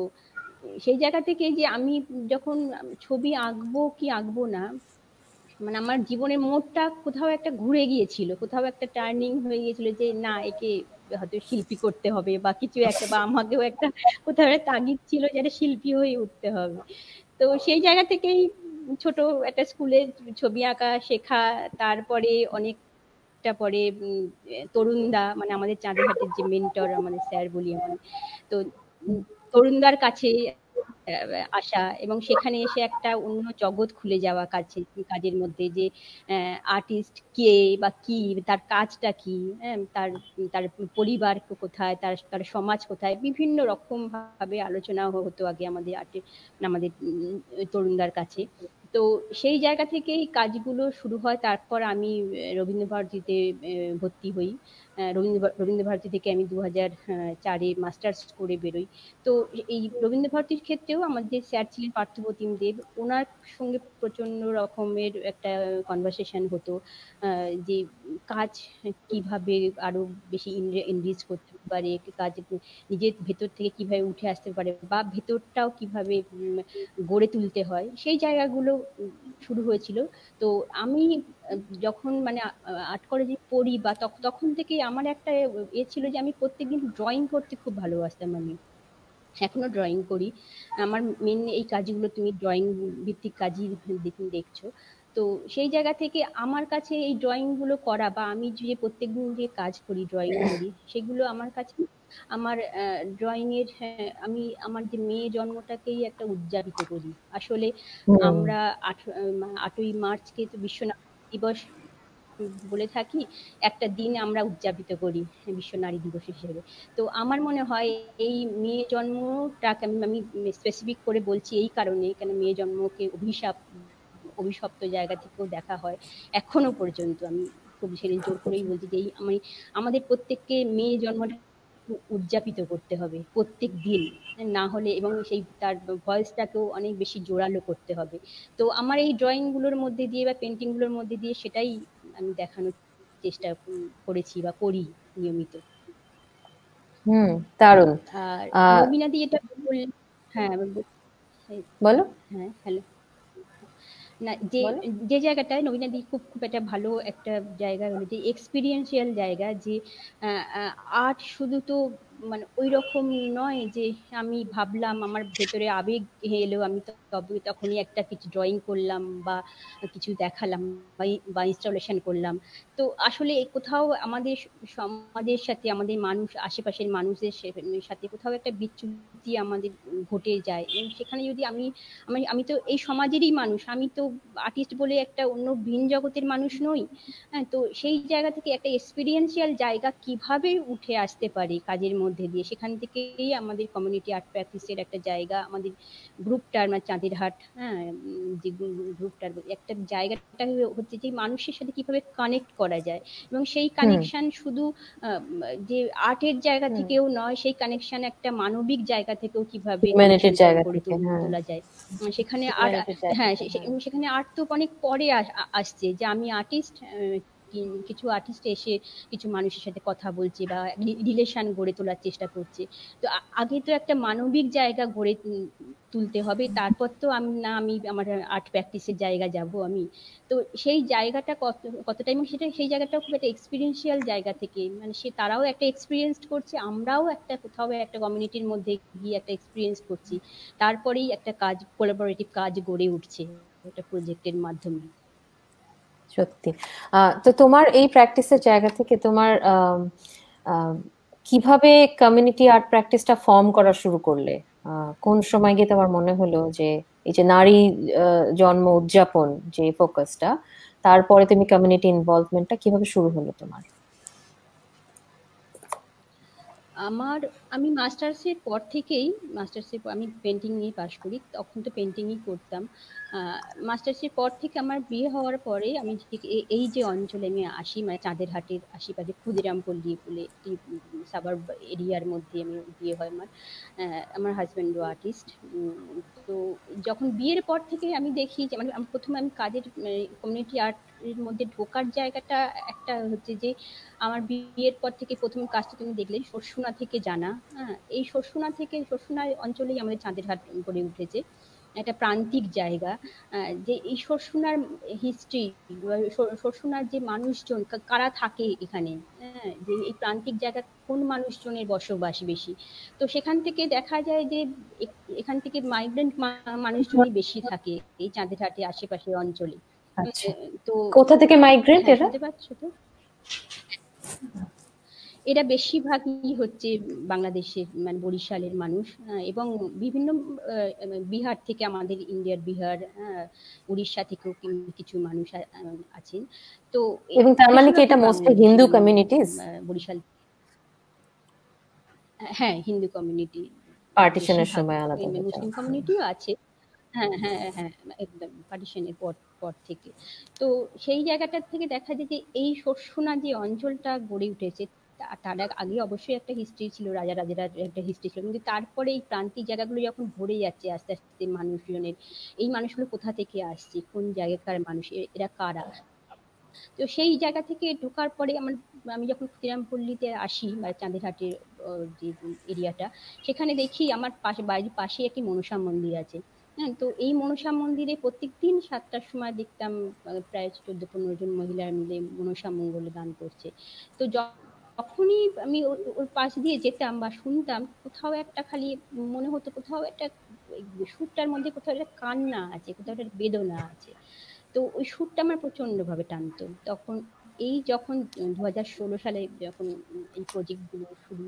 সেই জায়গা থেকে যে আমি যখন ছবি আঁকবো কি আঁকবো না মানে আমার জীবনের মোড়টা কোথাও একটা ঘুরে গিয়েছিল কোথাও একটা টার্নিং হয়ে গিয়েছিল যে না একে হয়তো শিল্পী করতে হবে বা কিছু একটা বা আমাকেও একটা কোথাও একটা তাগিদ ছিল যে একটা শিল্পী হয়ে উঠতে হবে তো সেই জায়গা থেকেই ছোট একটা স্কুলে ছবি আঁকা শেখা তারপরে অনেকটা পরে তরুণদা মানে আমাদের চাঁদেরহাটের যে মেন্টর আমাদের স্যার বলি আমি তো তরুণদার কাছে আসা এবং সেখানে এসে একটা অন্য জগৎ খুলে যাওয়া কাজের মধ্যে যে আর্টিস্ট কে বা কি তার কাজটা কি তার তার পরিবার কোথায় তার সমাজ কোথায় বিভিন্ন রকম ভাবে আলোচনা হতো আগে আমাদের তরুণদার কাছে তো সেই জায়গা থেকেই কাজগুলো শুরু হয় তারপর আমি রবীন্দ্রভারতীতে ভর্তি হই রবীন্দ্রভারতী থেকে আমি 2004-এ মাস্টার্স করে বেরোই তো এই রবীন্দ্রভারতীর ক্ষেত্রেও আমাদের স্যার ছিলেন পার্থপ্রতিম দেব ওনার সঙ্গে প্রচন্ড রকমের একটা কনভারসেশন হতো যে কাজ কিভাবে আরো বেশি এনরিচ করতে পারে, কাজ নিজের ভেতর থেকে কিভাবে উঠে আসতে পারে, বা ভেতরটাও কিভাবে গড়ে তুলতে হয়, সেই জায়গাগুলো শুরু হয়েছিল। তো আমি যখন মানে আর্ট কলেজে পড়ি বা তখন থেকেই আমার একটা ছিল যে আমি প্রত্যেকদিন ড্রয়িং করতে খুব ভালোবাসতাম। আমি এখনো ড্রয়িং করি। আমার মেন এই কাজগুলো তুমি ড্রয়িং ভিত্তিক কাজই দেখছো। তো সেই জায়গা থেকে আমার কাছে এই ড্রয়িং গুলো করা বা আমি যে প্রত্যেকদিন যে কাজ করি, ড্রয়িং করি, সেগুলো আমার কাছে আমার ড্রয়িং এর আমি আমার যে মেয়ে জন্মটাকেই একটা উদযাপিত করি। আসলে আমরা 8ই মার্চকে তো বিশ্ব নারী দিবস বলে থাকি, একটা দিন আমরা উদযাপিত করি বিশ্ব নারী দিবস হিসেবে। তো আমার মনে হয় এই মেয়ে জন্মটাকে আমি স্পেসিফিক করে বলছি এই কারণে, কেন মেয়ে জন্মকে অভিশপ্ত জায়গা থেকেও দেখা হয় এখনো পর্যন্ত। আমি খুব সেদিন জোর করেই বলছি যে আমাদের প্রত্যেককে মেয়ে জন্মটা উদযাপিত করতে হবে প্রত্যেক দিন, না হলে, এবং সেই তার ভয়েসটাকেও অনেক বেশি জোরালো করতে হবে। তো আমার এই ড্রয়িং গুলোর মধ্যে দিয়ে বা পেন্টিং গুলোর মধ্যে দিয়ে সেটাই আমি দেখানোর চেষ্টা করেছি বা করি নিয়মিত। দারুণ। আর নবীনাদি এটা বললেন। হ্যাঁ বলো। হ্যাঁ, হ্যালো। না, যে জায়গাটায় নবীনাদি খুব একটা ভালো একটা জায়গা হলো যে এক্সপিরিয়েন্সিয়াল জায়গা, যে আর্ট শুধু তো মানে ওই রকম নয় যে আমি ভাবলাম আমার ভেতরে আবেগ এলো, আমি তখনই একটা কিছু ড্রয়িং করলাম বা কিছু দেখালাম বা ইনস্টলেশন করলাম। তো আসলে কোথাও আমাদের সমাজের সাথে, আমাদের মানুষ, আশেপাশের মানুষদের সাথে কোথাও একটা বিচ্যুতি আমাদের ঘটে যায়, এবং সেখানে যদি আমি তো এই সমাজেরই মানুষ, আমি তো আর্টিস্ট বলে একটা অন্য ভিন জগতের মানুষ নই। হ্যাঁ, তো সেই জায়গা থেকে একটা এক্সপিরিয়েন্সিয়াল জায়গা কিভাবে উঠে আসতে পারে কাজের মধ্যে দিয়ে, সেখান থেকেই আমাদের কমিউনিটি আর্ট প্র্যাকটিসের একটা জায়গা, আমাদের গ্রুপটার মানে চাঁদের হাট, হ্যাঁ, যে গ্রুপটার একটা জায়গাটা হচ্ছে যে মানুষের সাথে কিভাবে কানেক্ট করা যায়, এবং সেই কানেকশন শুধু যে আর্টের জায়গা থেকেও নয়, সেই কানেকশন একটা মানবিক জায়গা থেকেও কিভাবে তোলা যায়। সেখানে সেখানে আর্ট তো অনেক পরে আসছে, যে আমি আর্টিস্ট, কিছু আর্টিস্ট এসে কিছু মানুষের সাথে কথা বলছে বা রিলেশন গড়ে তোলার চেষ্টা করছে। তো আগে তো একটা মানবিক জায়গা গড়ে তুলতে হবে, তারপর তো আমি আমার আর্ট প্র্যাকটিসের জায়গা যাব আমি। তো সেই জায়গাটা কতটা, এবং সেই জায়গাটা খুব একটা এক্সপিরিয়েন্সিয়াল জায়গা থেকে, মানে তারাও একটা এক্সপিরিয়েন্স করছে, আমরাও একটা কোথাও একটা কমিউনিটির মধ্যে গিয়ে একটা এক্সপিরিয়েন্স করছি, তারপরেই একটা কাজ, কোলাবোরেটিভ কাজ গড়ে উঠছে একটা প্রজেক্টের মাধ্যমে। সত্যি। তো তোমার এই প্র্যাকটিসের জায়গা থেকে তোমার কিভাবে কমিউনিটি আর্ট প্র্যাকটিসটা ফর্ম করা শুরু করলে? কোন সময় গিয়ে তোমার মনে হলো যে এই যে নারী জন্ম উদযাপন যে ফোকাসটা, তারপরে তুমি কমিউনিটি ইনভলভমেন্টটা কিভাবে শুরু হলো তোমার? আমি মাস্টার্সের পর থেকেই, আমি পেন্টিং নিয়ে পাশ করি, তখন তো পেন্টিংই করতাম। মাস্টার্সের পর থেকে আমার বিয়ে হওয়ার পরে আমি এই যে অঞ্চলে আমি আসি, মানে চাঁদের হাটের আশেপাশে ক্ষুদিরামপল্লী বলে একটি সাবার্ব এরিয়ার মধ্যে আমি বিয়ে হয় আমার হাজব্যান্ডও আর্টিস্ট। তো যখন বিয়ের পর থেকে আমি দেখি যে মানে প্রথমে আমি কাজের কমিউনিটি আর্টের মধ্যে ঢোকার জায়গাটা একটা হচ্ছে যে আমার বিয়ের পর থেকে প্রথম কাজটা তুমি দেখলে শর্ষুনা থেকে জানা। হ্যাঁ, এই শর্ষুনা অঞ্চলেই আমাদের চাঁদের হাট গড়ে উঠেছে, একটা প্রান্তিক জায়গা। যে এই শর্ষুনার হিস্ট্রি, শর্ষুনার যে মানুষজন কারা থাকে এখানে, যে এই প্রান্তিক জায়গা কোন মানুষজনের বসবাস বেশি, তো সেখান থেকে দেখা যায় যে এখান থেকে মাইগ্রেন্ট মানুষজনই বেশি থাকে এই চাঁদের হাটে আশেপাশের অঞ্চলে। তো কোথা থেকে মাইগ্রেন্ট এরা? বুঝতে পারছো তো, এরা বেশিরভাগই হচ্ছে বাংলাদেশের মানে বরিশালের মানুষ, এবং বিভিন্ন বিহার থেকে, আমাদের ইন্ডিয়ার বিহার, উড়িষ্যা থেকেও কিছু মানুষ আছেন। তো এবং তার মানে কি এটা মোস্টলি হিন্দু কমিউনিটিজ? বরিশাল, হ্যাঁ, হিন্দু কমিউনিটি, পার্টিশনের সময় আলাদা, মুসলিম কমিউনিটিও আছে। হ্যাঁ হ্যাঁ হ্যাঁ, একদম পার্টিশনের পর থেকে। তো সেই জায়গাটা থেকে দেখা যায় যে এই শর্ষুনা যে অঞ্চলটা গড়ে উঠেছে, তার আগে অবশ্যই একটা হিস্ট্রি ছিল, রাজারা একটা হিস্ট্রি ছিল, কিন্তু তারপরে এই প্রান্তিক জায়গাগুলো যখন ভরে যাচ্ছে আস্তে আস্তে মানুষজনের, এই মানুষগুলো কোথা থেকে আসছে, কোন জায়গাকার মানুষ, এরা কারা, তো সেই জায়গা থেকে ঢোকার পরে আমি যখন ক্ষুদিরামপল্লীতে আসি বা চাঁদেরহাটের যে এরিয়াটা, সেখানে দেখি আমার বাড়ির পাশে একটি মনসা মন্দির আছে। হ্যাঁ, তো এই মনসা মন্দিরে প্রত্যেকদিন 7টার সময় দেখতাম প্রায় 14-15 জন মহিলা মিলে মনসা মঙ্গল গান করছে। তো যখনই আমি ওর পাশ দিয়ে যেতাম বা শুনতাম, কোথাও একটা খালি মনে হতো কোথাও একটা সুরটার মধ্যে কোথাও একটা কান্না আছে, কোথাও একটা বেদনা আছে। তো ওই সুরটা আমার প্রচন্ড ভাবে টানতো। তখন যখন 2016 সালে যখন এই প্রজেক্টগুলো শুরু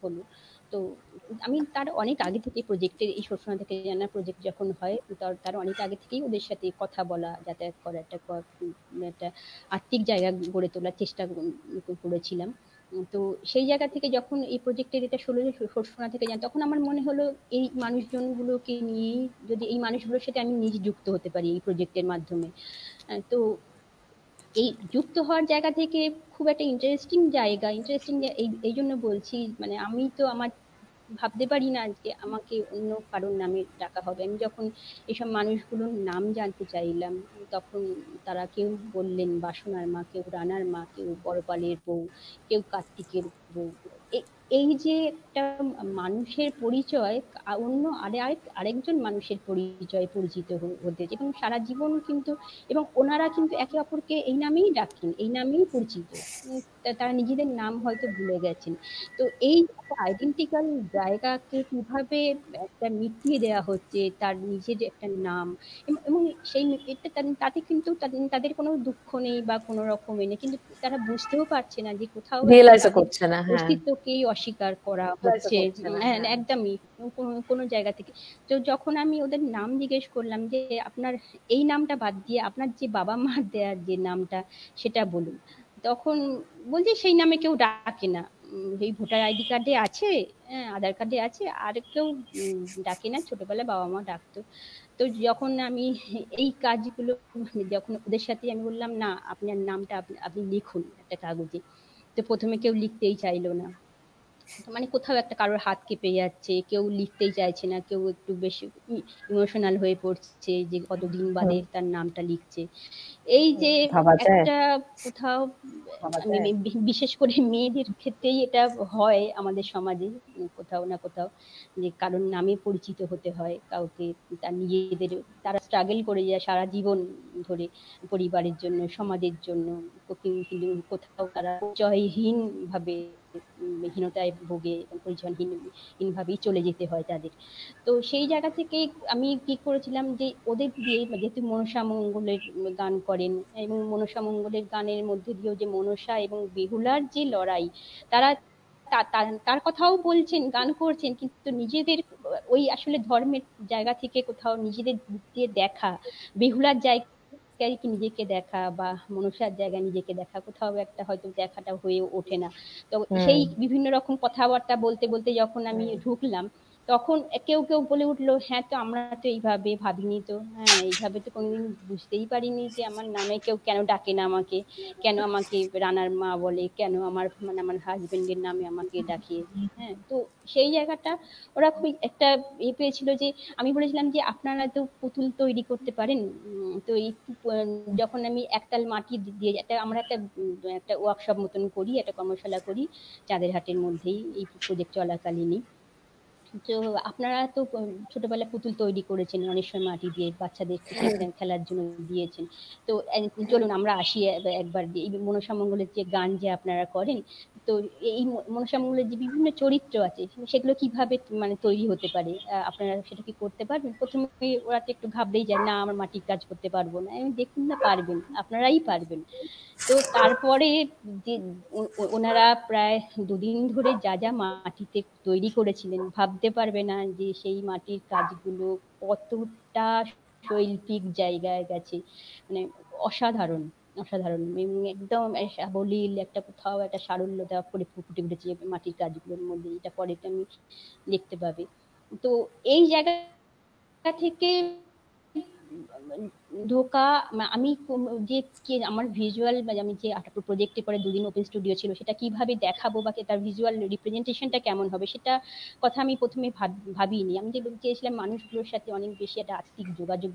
হলো, তো আমি তার অনেক আগে থেকে প্রজেক্টের এই শোষণা থেকে জানা প্রজেক্ট যখন হয়, তার অনেক আগে থেকেই ওদের সাথে কথা বলা, যাতায়াত করা, একটা আর্থিক জায়গা গড়ে তোলার চেষ্টা করেছিলাম। তো সেই জায়গা থেকে যখন এই প্রজেক্টের এটা শোষণা থেকে জানি, তখন আমার মনে হলো এই মানুষজনগুলোকে নিয়েই যদি এই মানুষগুলোর সাথে আমি নিজে যুক্ত হতে পারি এই প্রজেক্টের মাধ্যমে। তো এই যুক্ত হওয়ার জায়গা থেকে খুব একটা ইন্টারেস্টিং এই জন্য বলছি, মানে আমি তো আমার ভাবতে পারি না যে আমাকে অন্য কারোর নামে ডাকা হবে। আমি যখন এইসব মানুষগুলোর নাম জানতে চাইলাম, তখন তারা কেউ বললেন বাসনার মা, কেউ রানার মা, কেউ বড়পালের বউ, কেউ কার্তিকের বউ। এই যে একটা মানুষের পরিচয় অন্য আরেকজন মানুষের পরিচয় পরিচিত হতে, এবং সারা জীবন কিন্তু, এবং ওনারা কিন্তু একে অপরকে এই নামেই ডাকেন, এই নামেই পরিচিত। তারা নিজেদের নাম হয়তো ভুলে গেছেন। তো এই আইডেন্টিক্যাল জায়গাকে কিভাবে একটা মিটিয়ে দেওয়া হচ্ছে, তার নিজের একটা নাম, এবং সেই এটা তাতে কিন্তু তাদের কোনো দুঃখ নেই বা কোনো রকম নেই, কিন্তু তারা বুঝতেও পারছে না যে কোথাও রিয়েলাইজ করছে না। হ্যাঁ, অস্তিত্বকেই অস্বীকার করা হচ্ছে। হ্যাঁ, একদমই কোনো জায়গা থেকে। তো যখন আমি ওদের নাম জিজ্ঞেস করলাম যে আপনার এই নামটা বাদ দিয়ে আপনার যে বাবা মার দেওয়ার যে নামটা সেটা বলুন, তখন বলছে সেই নামে কেউ ডাকে না, এই ভোটার আইডি কার্ডে আছে, আধার কার্ডে আছে, আর কেউ ডাকে না, ছোটবেলায় বাবা মা ডাকতো। তো যখন আমি এই কাজগুলো যখন ওদের সাথে আমি বললাম না আপনার নামটা আপনি লিখুন একটা কাগজে, তো প্রথমে কেউ লিখতেই চাইলো না। মানে কোথাও একটা কারোর হাত কেঁপে যাচ্ছে, কেউ লিখতেই চাইছে না, কেউ একটু বেশি ইমোশনাল হয়ে পড়ছে যে কতদিন বাদে তার নামটা লিখছে। এই যে একটা কোথাও বিশেষ করে মেয়েদের ক্ষেত্রেই এটা হয় আমাদের সমাজে কোথাও না কোথাও, যে কারোর নামে পরিচিত হতে হয় কাউকে, তার নিজেদের তারা স্ট্রাগল করে যায় সারা জীবন ধরে পরিবারের জন্য, সমাজের জন্য, কিন্তু কোথাও তারা পরিচয়হীন ভাবে হীনতায় ভোগে, পরিচয়হীন ভাবেই চলে যেতে হয় তাদের। তো সেই জায়গা থেকে আমি কি করেছিলাম যে ওদের দিয়ে, যেহেতু মনসা মঙ্গলের গান করেন এবং মনসা মঙ্গলের গানের মধ্যে দিয়েও যে মনসা এবং বেহুলার যে লড়াই, তারা তার কথাও বলছেন, গান করছেন, কিন্তু নিজেদের ওই আসলে ধর্মের জায়গা থেকে কোথাও নিজেদের দিয়ে দেখা, বেহুলার জায়গায় কি নিজেকে দেখা বা মনসার জায়গায় নিজেকে দেখা, কোথাও একটা হয়তো দেখাটা হয়ে ওঠে না। তো সেই বিভিন্ন রকম কথাবার্তা বলতে বলতে যখন আমি ঢুকলাম, তখন কেউ বলে উঠলো হ্যাঁ, তো আমরা তো এইভাবে ভাবিনি, তো হ্যাঁ এইভাবে তো কোনোদিন বুঝতেই পারিনি যে আমার নামে কেউ কেন ডাকে না, আমাকে কেন আমাকে রানার মা বলে, কেন আমার হাজবেন্ডের নামে আমাকে ডাকে। হ্যাঁ, তো সেই জায়গাটা ওরা খুব একটা পেয়েছিল। যে আমি বলেছিলাম যে আপনারা তো পুতুল তৈরি করতে পারেন, তো এই যখন আমি একতাল মাটি দিয়ে আমরা একটা ওয়ার্কশপ মতন করি, একটা কর্মশালা করি চাঁদেরহাটের মধ্যেই এই প্রজেক্ট চলাকালীনই। তো আপনারা তো ছোটবেলায় পুতুল তৈরি করেছেন, অনেক সময় মাটি দিয়ে বাচ্চাদের খেলার জন্য দিয়েছেন, তো চলুন আমরা আসি একবার। এই মনসা মঙ্গলের যে গান যে আপনারা করেন, তো এই মনসা মঙ্গলের যে বিভিন্ন চরিত্র আছে সেগুলো কিভাবে মানে তৈরি হতে পারে, আপনারা সেটা কি করতে পারবেন? প্রথমে ওরা তো একটু ঘাবড়েই যায়, না আমার মাটির কাজ করতে পারবো না। আমি দেখুন না, পারবেন, আপনারাই পারবেন। তো তারপরে যে ওনারা প্রায় 2 দিন ধরে যা যা মাটিতে তৈরি করেছিলেন, ভাবতে পারবে না যে সেই মাটির কাজগুলো কতটা শৈল্পিক জায়গায় গেছে, মানে অসাধারণ অসাধারণ, একদম সাবলীল একটা কোথাও একটা সারল্য দেওয়া করে ফুটে উঠেছে মাটির কাজগুলোর মধ্যে। এটা পরে আমি দেখতে পাবে। তো এই জায়গা থেকে ঢোকা, আমি যে আমার ভিজুয়াল, আমি যে প্রজেক্টে পরে 2 দিন ওপেন স্টুডিও ছিল, সেটা কিভাবে দেখাবো বা তার ভিজুয়াল রিপ্রেজেন্টেশনটা কেমন হবে সেটা কথা আমি প্রথমে ভাবিনি। আমি যে চেয়েছিলাম মানুষগুলোর সাথে অনেক বেশি একটা আত্মিক যোগাযোগ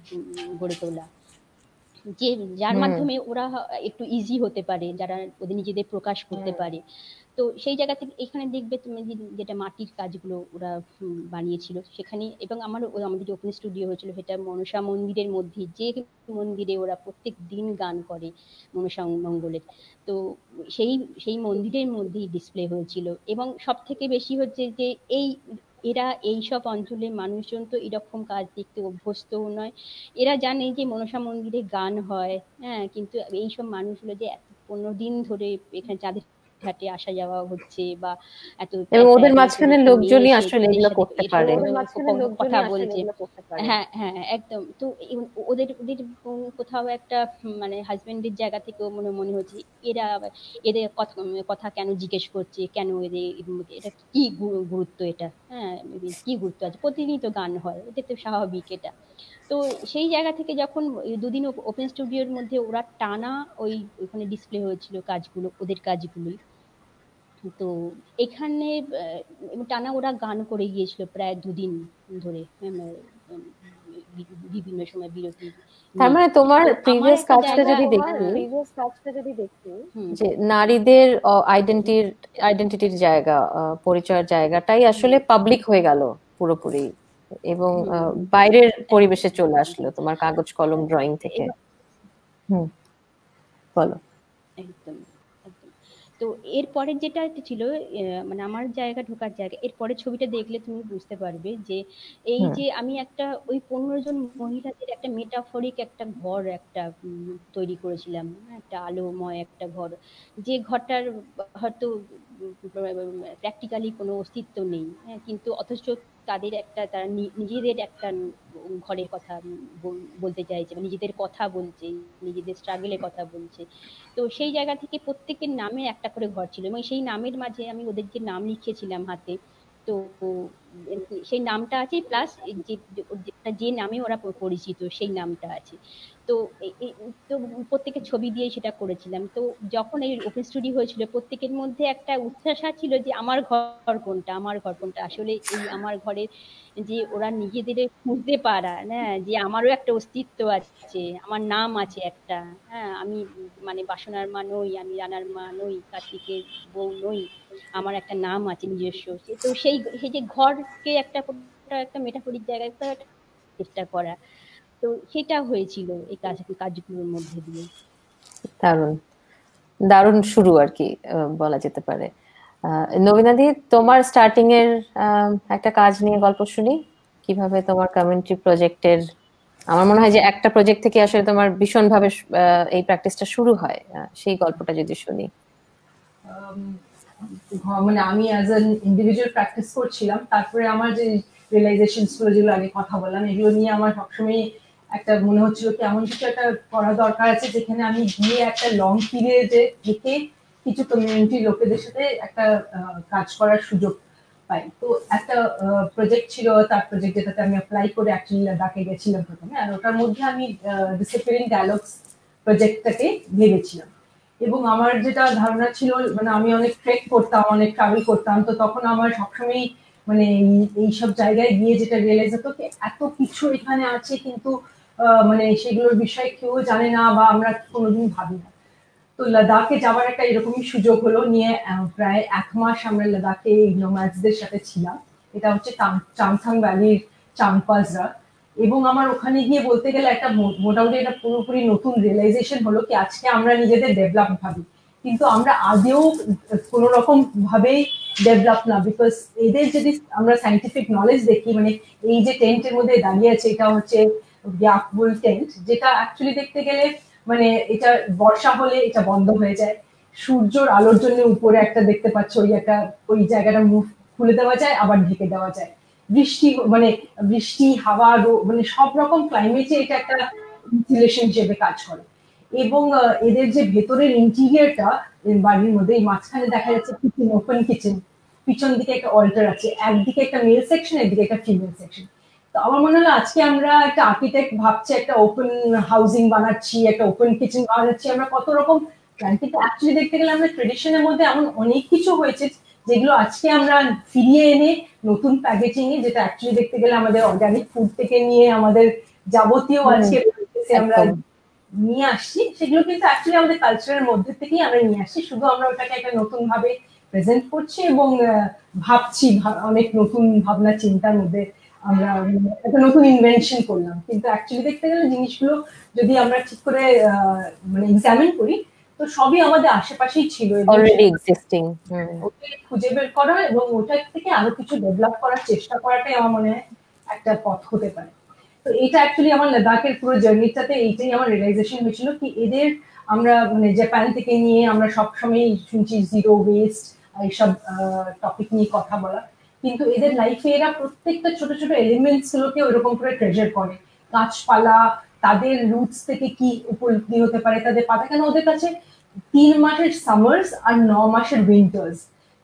গড়ে তোলা, যে যার মাধ্যমে ওরা একটু ইজি হতে পারে, যারা ওদের নিজেদের প্রকাশ করতে পারে। তো সেই জায়গা থেকে এখানে দেখবে তুমি যেটা মাটির কাজগুলো ওরা বানিয়েছিল সেখানে, এবং আমাদের যে ওপেন স্টুডিও হয়েছিল সেটা মনসা মন্দিরের মধ্যে, যে মন্দিরে ওরা প্রত্যেক দিন গান করে মনসা মঙ্গলের, তো সেই মন্দিরের মধ্যেই ডিসপ্লে হয়েছিল। এবং সব থেকে বেশি হচ্ছে যে এরা এইসব অঞ্চলের মানুষজন তো এরকম কাজ দেখতে অভ্যস্তও নয়, এরা জানে যে মনসা মন্দিরে গান হয়, হ্যাঁ, কিন্তু এইসব মানুষগুলো যে 15 দিন ধরে এখানে চাঁদের ঘাটে আসা যাওয়া হচ্ছে বা এত এবং ওদের মাঝখানে লোকজনই আসলে এগুলো করতে পারে, কথা বলছে, হ্যাঁ হ্যাঁ একদম। তো ওদের কোথাও একটা মানে হাজবেন্ডের জায়গা থেকেও মনে হচ্ছে এদের কথা কেন জিজ্ঞেস করছে, কেন এটা কি গুরুত্ব, এটা হ্যাঁ কি গুরুত্ব আছে, প্রতিদিন তো গান হয়, এটা তো স্বাভাবিক এটা। তো সেই জায়গা থেকে যখন দুদিন ওপেন স্টুডিওর মধ্যে ওরা টানা ওইখানে ডিসপ্লে হয়েছিল কাজগুলো, ওদের কাজগুলোই, তো এখানে টানা ওরা গান করে গিয়েছিল প্রায় 2 দিন ধরে, বিভিন্ন সময় বিরতি। তার মানে তোমার প্রিভিয়াস কাজটা যদি দেখি যে নারীদের আইডেন্টিটির জায়গা, পরিচয়ের জায়গাটাই আসলে পাবলিক হয়ে গেল পুরোপুরি, এবং বাইরের পরিবেশে চলে আসলো তোমার কাগজ কলম ড্রয়িং থেকে। বলো। একদম। তো এরপরে যেটা ছিল মানে আমার ঢোকার জায়গা, এরপরে ছবিটা দেখলে তুমি বুঝতে পারবে যে এই যে আমি ওই 15 জন মহিলাদের একটা মেটাফরিক একটা ঘর তৈরি করেছিলাম, একটা আলোময় একটা ঘর, যে ঘরটার হয়তো প্র্যাকটিক্যালি কোনো অস্তিত্ব নেই, কিন্তু অথচ তারা নিজেদের একটা ঘরের কথা বলতে চাইছে, নিজেদের কথা বলছে, নিজেদের স্ট্রাগলের কথা বলছে। তো সেই জায়গা থেকে প্রত্যেকের নামে একটা করে ঘর ছিল, এবং সেই নামের মাঝে আমি ওদের যে নাম লিখেছিলাম হাতে, তো সেই নামটা আছে, প্লাস যে নামে ওরা পরিচিত সেই নামটা আছে। তো প্রত্যেকের ছবি দিয়ে সেটা করেছিলাম। তো যখন এই ওপেন স্টুডিও হয়েছিল প্রত্যেকের মধ্যে একটা উচ্ছ্বাস ছিল যে আমার ঘর কোনটা, আসলে এই আমার ঘরে যে ওরা নিজেদের খুঁজতে পারা, হ্যাঁ, যে আমারও একটা অস্তিত্ব আছে, আমার নাম আছে একটা, হ্যাঁ, আমি মানে বাসনার মা নই, আমি রানার মা নই, কার্তিকের বউ নই, আমার একটা নাম আছে নিজস্ব। তো সেই যে ঘরকে একটা মেটাফরিক জায়গায় চেষ্টা করা, তো সেটা হয়েছিল এই কাজগুলোর মধ্যে দিয়ে। দারুণ শুরু আর কি বলা যেতে পারে। নবীনাদি, তোমার স্টার্টিং এর একটা কাজ নিয়ে গল্প শুনি, কিভাবে তোমার কমিউনিটি প্রজেক্টের, আমার মনে হয় যে একটা প্রজেক্ট থেকে আসলে তোমার ভীষণভাবে এই প্র্যাকটিসটা শুরু হয়, সেই গল্পটা যদি শুনি। মানে আমি অ্যাজ অ্যান ইন্ডিভিজুয়াল প্র্যাকটিস করছিলাম, তারপরে আমার যে রিয়েলাইজেশনস গুলো, যেগুলো আগে কথা বললাম, এগুলো নিয়ে আমার সবসময় একটা মনে হচ্ছিল কি এমন কিছু একটা করা দরকার আছে যেখানে আমি গিয়ে একটা লং পিরিয়ডে থেকে কিছু কমিউনিটি লোকেদের সাথে একটা কাজ করার সুযোগ পাই। তো একটা প্রজেক্ট ছিল, তার প্রজেক্ট যেটাতে আমি অ্যাপ্লাই করে অ্যাকচুয়ালি লাদাখে গেছিলাম প্রথমে, আর ওটার মধ্যে আমি ডিসিপ্লিন ডায়ালগস প্রজেক্টটাকে ভেবেছিলাম। এবং আমার যেটা ধারণা ছিল, মানে আমি অনেক ট্রেক করতাম, অনেক ট্রাভেল করতাম, তো তখন আমার সবসময় মানে এইসব জায়গায় গিয়ে যেটা রিয়েলাইজ হতো কি এত কিছু এখানে আছে, কিন্তু মানে সেগুলোর বিষয়ে কেউ জানে না বা আমরা কোনোদিন ভাবি না। তো লাদাখে যাওয়ার একটা এরকমই সুযোগ হলো, নিয়ে প্রায় 1 মাস আমরা লাদাখে নোম্যাডসদের সাথে ছিলাম। এটা হচ্ছে চাংথাং ভ্যালির চাংপাজরা। এবং আমার ওখানে গিয়ে বলতে গেলে একটা মোটামুটি একটা পুরোপুরি নতুন রিয়েলাইজেশন হলো কি আজকে আমরা নিজেদের ডেভেলপ ভাবি, কিন্তু আমরা আদেও কোনো রকম ভাবেই ডেভেলপ না। বিকজ এদের যদি আমরা সাইন্টিফিক নলেজ দেখি, মানে এই যে টেন্টের মধ্যে দাঁড়িয়ে আছে, এটা হচ্ছে ইয়াকবুল টেন্ট, যেটা অ্যাকচুয়ালি দেখতে গেলে মানে এটা বর্ষা হলে এটা বন্ধ হয়ে যায়, সূর্যর আলোর জন্য উপরে একটা দেখতে পাচ্ছ ওই জায়গাটা মুভ খুলে দেওয়া যায়, আবার ঢেকে দেওয়া যায়। বৃষ্টি হাওয়া মানে সব রকম ক্লাইমেটে এটা একটা ইনসুলেশন হিসেবে কাজ করে। এবং এদের যে ভেতরের ইন্টেরিয়রটা বাড়ির মধ্যে, এই মাঝখানে দেখা যাচ্ছে কিচেন, ওপেন কিচেন, পিছন দিকে একটা অল্টার আছে, একদিকে একটা মেল সেকশন, একদিকে একটা ফিমেল সেকশন। তো আমার মনে হলো আজকে আমরা একটা আর্কিটেক্ট ভাবছে একটা ওপেন হাউজিং বানাচ্ছি, একটা ওপেন কিচেন বানাচ্ছি, আমরা কত রকম প্ল্যান, কিন্তু অ্যাকচুয়ালি দেখতে গেলে আমরা ট্রেডিশনের মধ্যে এমন অনেক কিছু হয়েছে যেগুলো আজকে আমরা ফিরিয়ে এনে নতুন প্যাকেজিং এ, যেটা অ্যাকচুয়ালি দেখতে গেলে আমাদের অর্গানিক ফুড থেকে নিয়ে আমাদের যাবতীয় আজকে আমরা নিয়ে আসছি সেগুলো কিন্তু অ্যাকচুয়ালি আমাদের কালচারের মধ্যে থেকেই আমরা নিয়ে আসছি, শুধু আমরা ওটাকে একটা নতুন ভাবে প্রেজেন্ট করছি এবং ভাবছি অনেক নতুন ভাবনা চিন্তার মধ্যে আমরা একটা নতুন ইনভেনশন করলাম, কিন্তু অ্যাকচুয়ালি দেখতে গেলে জিনিসগুলো যদি আমরা ঠিক করে মানে এক্সামিন করি তো সবই আমাদের আশেপাশেই ছিল, অলরেডি এক্সিস্টিং। ওটাকে খুঁজে বের করা এবং ওটার থেকে আরো কিছু ডেভেলপ করার চেষ্টা করাটাই আমার মনে হয় একটা পথ হতে পারে। তো এটা অ্যাকচুয়ালি আমার লাদাখের পুরো জার্নিটাতে এইটাই আমার রিয়েলাইজেশন হয়েছিল কি এদের আমরা মানে জাপান থেকে নিয়ে আমরা সবসময় শুনছি জিরো ওয়েস্ট এইসব টপিক নিয়ে কথা বলা, কিন্তু এদের লাইফে এরা প্রত্যেকটা ছোট ছোট এলিমেন্টস গুলোকে ওইরকম করে ট্রেজার করে, গাছপালা তাদের রুটস থেকে কি উপলব্ধি হতে পারে তাদের পাতা, কেন ওদের কাছে 3 মাসের সামার্স আর 9 মাসের উইন্টার্স।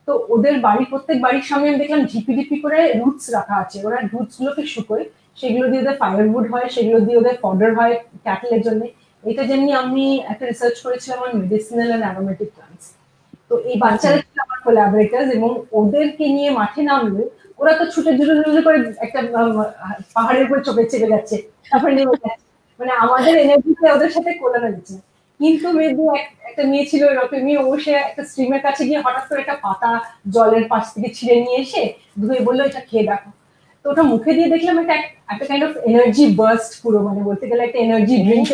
তো ওদের বাড়ি প্রত্যেক বাড়ির সামনে আমি দেখলাম ঝিপি ঝিপি করে রুটস রাখা আছে, ওরা রুটস গুলোকে শুকোয়, সেগুলো দিয়ে ওদের ফায়ারউড হয়, সেগুলো দিয়ে ওদের ফডার হয় ক্যাটেলের জন্য। এটা যেমনি আমি একটা রিসার্চ করেছিলাম on medicinal and aromatic plants. তো এই বাচ্চারা ছিল আমার কোলাবোরেটরস এবং ওদেরকে নিয়ে মাঠে নামলে ওরা তো ছুটে জুড়ে করে একটা পাহাড়ের উপর চেপে যাচ্ছে, তারপরে নেমে যাচ্ছে, মানে আমাদের এনার্জিতে ওদের সাথে কোলানো যাচ্ছে। কিন্তু মেয়েদের একটা মেয়ে ছিল এরকমই, ও সে একটা স্ট্রিমের কাছে গিয়ে হঠাৎ করে একটা পাতা জলের পাশ থেকে ছিঁড়ে নিয়ে এসে ধুয়ে বললো এটা খেয়ে দেখো। তো ওটা মুখে দিয়ে দেখলাম একটা একটা কাইন্ড অফ এনার্জি বার্স্ট, পুরো মানে বলতে গেলে একটা এনার্জি ড্রিঙ্ক।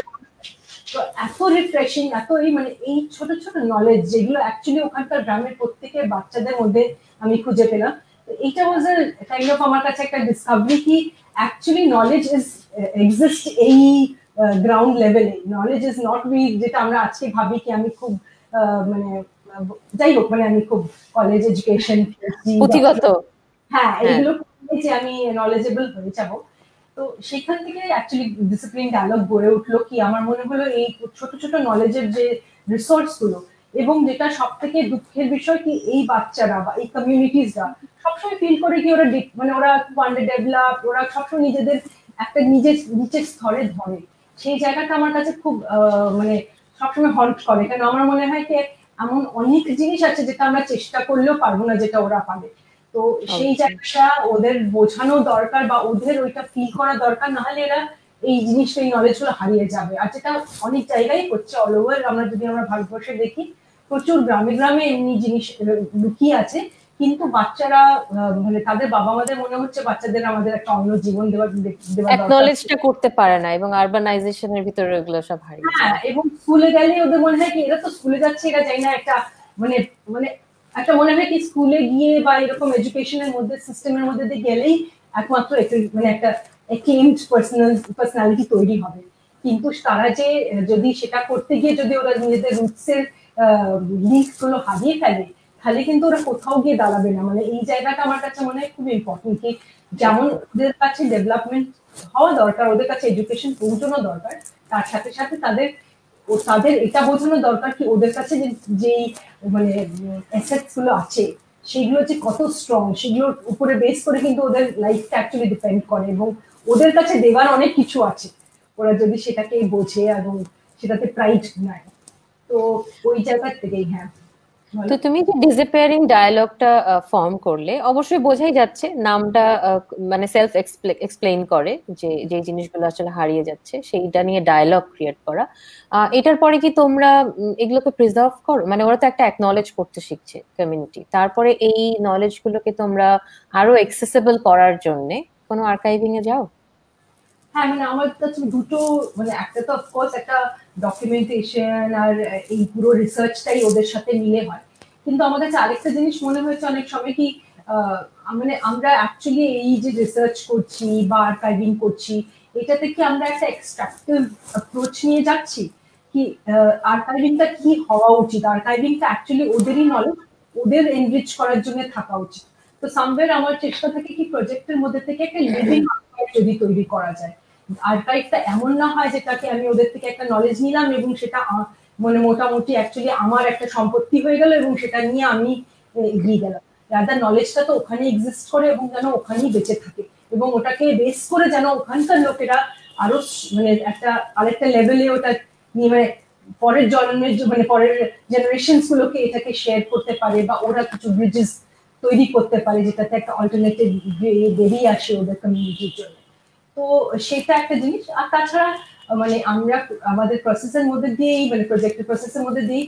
তো এত রিফ্রেশিং, এত মানে এই ছোট ছোট নলেজ যেগুলো অ্যাকচুয়ালি ওখানকার গ্রামের প্রত্যেকের বাচ্চাদের মধ্যে আমি খুঁজে পেলাম। এইটা ওয়াজ আ কাইন্ড অফ আমার কাছে একটা ডিসকভারি কি অ্যাকচুয়ালি নলেজ ইজ এক্সিস্ট এই গ্রাউন্ড লেভেলে। নলেজ ইজ নট উই যেটা আমরা আজকে ভাবি কি আমি খুব মানে যাই হোক মানে আমি খুব কলেজ এডুকেশন পুঁথিগত, হ্যাঁ এইগুলো যে আমি নলেজেবল হয়ে যাবো। তো সেখান থেকে অ্যাকচুয়ালি ডিসিপ্লিন ডায়ালগ গড়ে উঠলো কি আমার মনে হলো এই ছোট ছোট নলেজের যে রিসোর্স গুলো, এবং যেটা সব থেকে দুঃখের বিষয় কি এই বাচ্চারা বা এই কমিউনিটিসরা সবসময় ফিল করে কি ওরা মানে ওরা খুব আন্ডার ডেভেলপ, ওরা সবসময় নিজেদের একটা নিচের স্তরে ধরে, সেই জায়গাটা আমার কাছে খুব মানে সবসময় হন্ট করে। কেন আমার মনে হয় কি এমন অনেক জিনিস আছে যেটা আমরা চেষ্টা করলেও পারবো না যেটা ওরা পাবে। তো সেই জায়গাটা ওদের বোঝানো দরকার বা ওদের ওইটা ফিল করা দরকার, না হলে এরা এই জিনিসটা এই নলেজ গুলো হারিয়ে যাবে। আর যেটা অনেক জায়গায় হচ্ছে অল ওভার, আমরা যদি আমরা ভারতবর্ষে দেখি প্রচুর গ্রামে গ্রামে এমনি জিনিস লুকিয়ে আছে, কিন্তু বাচ্চারা মানে তাদের বাবা মাদের মনে হচ্ছে বাচ্চাদের আমাদের একটা অন্য জীবন দেওয়ার অ্যাকনলেজটা করতে পারে না এবং আরবানাইজেশনের ভিতরে এগুলো সব হারিয়ে যায়। হ্যাঁ, এবং স্কুলে গেলে ওদের মনে হয় কি এরা তো স্কুলে যাচ্ছে, এরা যাই না একটা মানে মানে একটা মনে হয় কি স্কুলে গিয়ে বা এরকম এডুকেশনের মধ্যে সিস্টেমের মধ্যে দিয়ে গেলেই একমাত্র মানে একটা অ্যাক্লেমড পার্সোনালিটি তৈরি হবে। কিন্তু তারা যে যদি সেটা করতে গিয়ে যদি ওরা নিজেদের রুটসের লিঙ্ক গুলো হারিয়ে ফেলে তাহলে কিন্তু ওরা কোথাও গিয়ে দাঁড়াবে না। মানে এই জায়গাটা আমার কাছে মনে হয় খুব ইম্পর্টেন্ট কি যেমন ওদের কাছে ডেভেলপমেন্ট হওয়া দরকার, ওদের কাছে এডুকেশন পৌঁছানো দরকার, তার সাথে সাথে তাদের এটা বোঝানো দরকার কি ওদের কাছে যে মানে অ্যাসেটস গুলো আছে সেগুলো যে কত স্ট্রং, সেগুলোর উপরে বেস করে কিন্তু ওদের লাইফটা অ্যাকচুয়ালি ডিপেন্ড করে, এবং ওদের কাছে দেওয়ার অনেক কিছু আছে ওরা যদি সেটাকে বোঝে এবং সেটাতে প্রাইড নেয়। তো ওই জায়গা থেকেই হ্যাঁ। তো তুমি যে ডিসঅ্যাপিয়ারিং ডায়ালগটা ফর্ম করলে অবশ্যই বোঝাই যাচ্ছে নামটা মানে সেলফ এক্সপ্লেইন করে যে যে জিনিসগুলো আসলে হারিয়ে যাচ্ছে সেইটা নিয়ে ডায়ালগ ক্রিয়েট করা। এটার পরে কি তোমরা এগুলোকে প্রিজার্ভ করো? মানে ওরা তো একটা অ্যাকনলেজ করতে শিখছে কমিউনিটি, তারপরে এই নলেজ গুলোকে তোমরা আরো অ্যাক্সেসিবল করার জন্য কোনো আর্কাইভিং এ যাও? হ্যাঁ, মানে আমার কাছে দুটো মানে একটা তো অফকোর্স একটা ডকুমেন্টেশন আর এই পুরো রিসার্চটাই ওদের সাথে মিলে হয়, কিন্তু আমার কাছে আরেকটা জিনিস মনে হয়েছে অনেক সময় কি মানে আমরা অ্যাকচুয়ালি এই যে রিসার্চ করছি বা আর্কাইভিং করছি এটা থেকে আমরা একটা এক্সট্রাকটিভ অ্যাপ্রোচ নিয়ে যাচ্ছি কি আর্কাইভিংটা কি হওয়া উচিত, আর্কাইভিংটা অ্যাকচুয়ালি ওদেরই নলেজ ওদের এনরিচ করার জন্য থাকা উচিত। তো সামওয়্যার আমার চেষ্টা থাকে কি প্রজেক্টের মধ্যে থেকে একটা লিভিং আর্কাইভ যদি তৈরি করা যায়, আর্কাইভটা এমন না হয় যেটাকে আমি ওদের থেকে একটা নলেজ নিলাম এবং সেটা মানে মোটামুটি অ্যাকচুয়ালি আমার একটা সম্পত্তি হয়ে গেল এবং সেটা নিয়ে আমি এগিয়ে গেলাম। রাদার নলেজটা তো ওখানে এক্সিস্ট করে এবং যেন ওখানেই বেঁচে থাকে, এবং ওটাকে বেস করে যেন ওখানকার লোকেরা আরো মানে একটা আরেকটা লেভেলে ওটা নিয়ে মানে পরের জন্মের মানে পরের জেনারেশনস গুলোকে এটাকে শেয়ার করতে পারে বা ওরা কিছু ব্রিজেস তৈরি করতে পারে যেটাতে একটা অল্টারনেটিভ বেরিয়ে আসে ওদের কমিউনিটির জন্য। তো তো সেটা একটা জিনিস। আর তাছাড়া মানে আমরা আমাদের প্রসেসের মধ্যে দিয়েই, মানে প্রজেক্টের প্রসেসের মধ্যে দিয়েই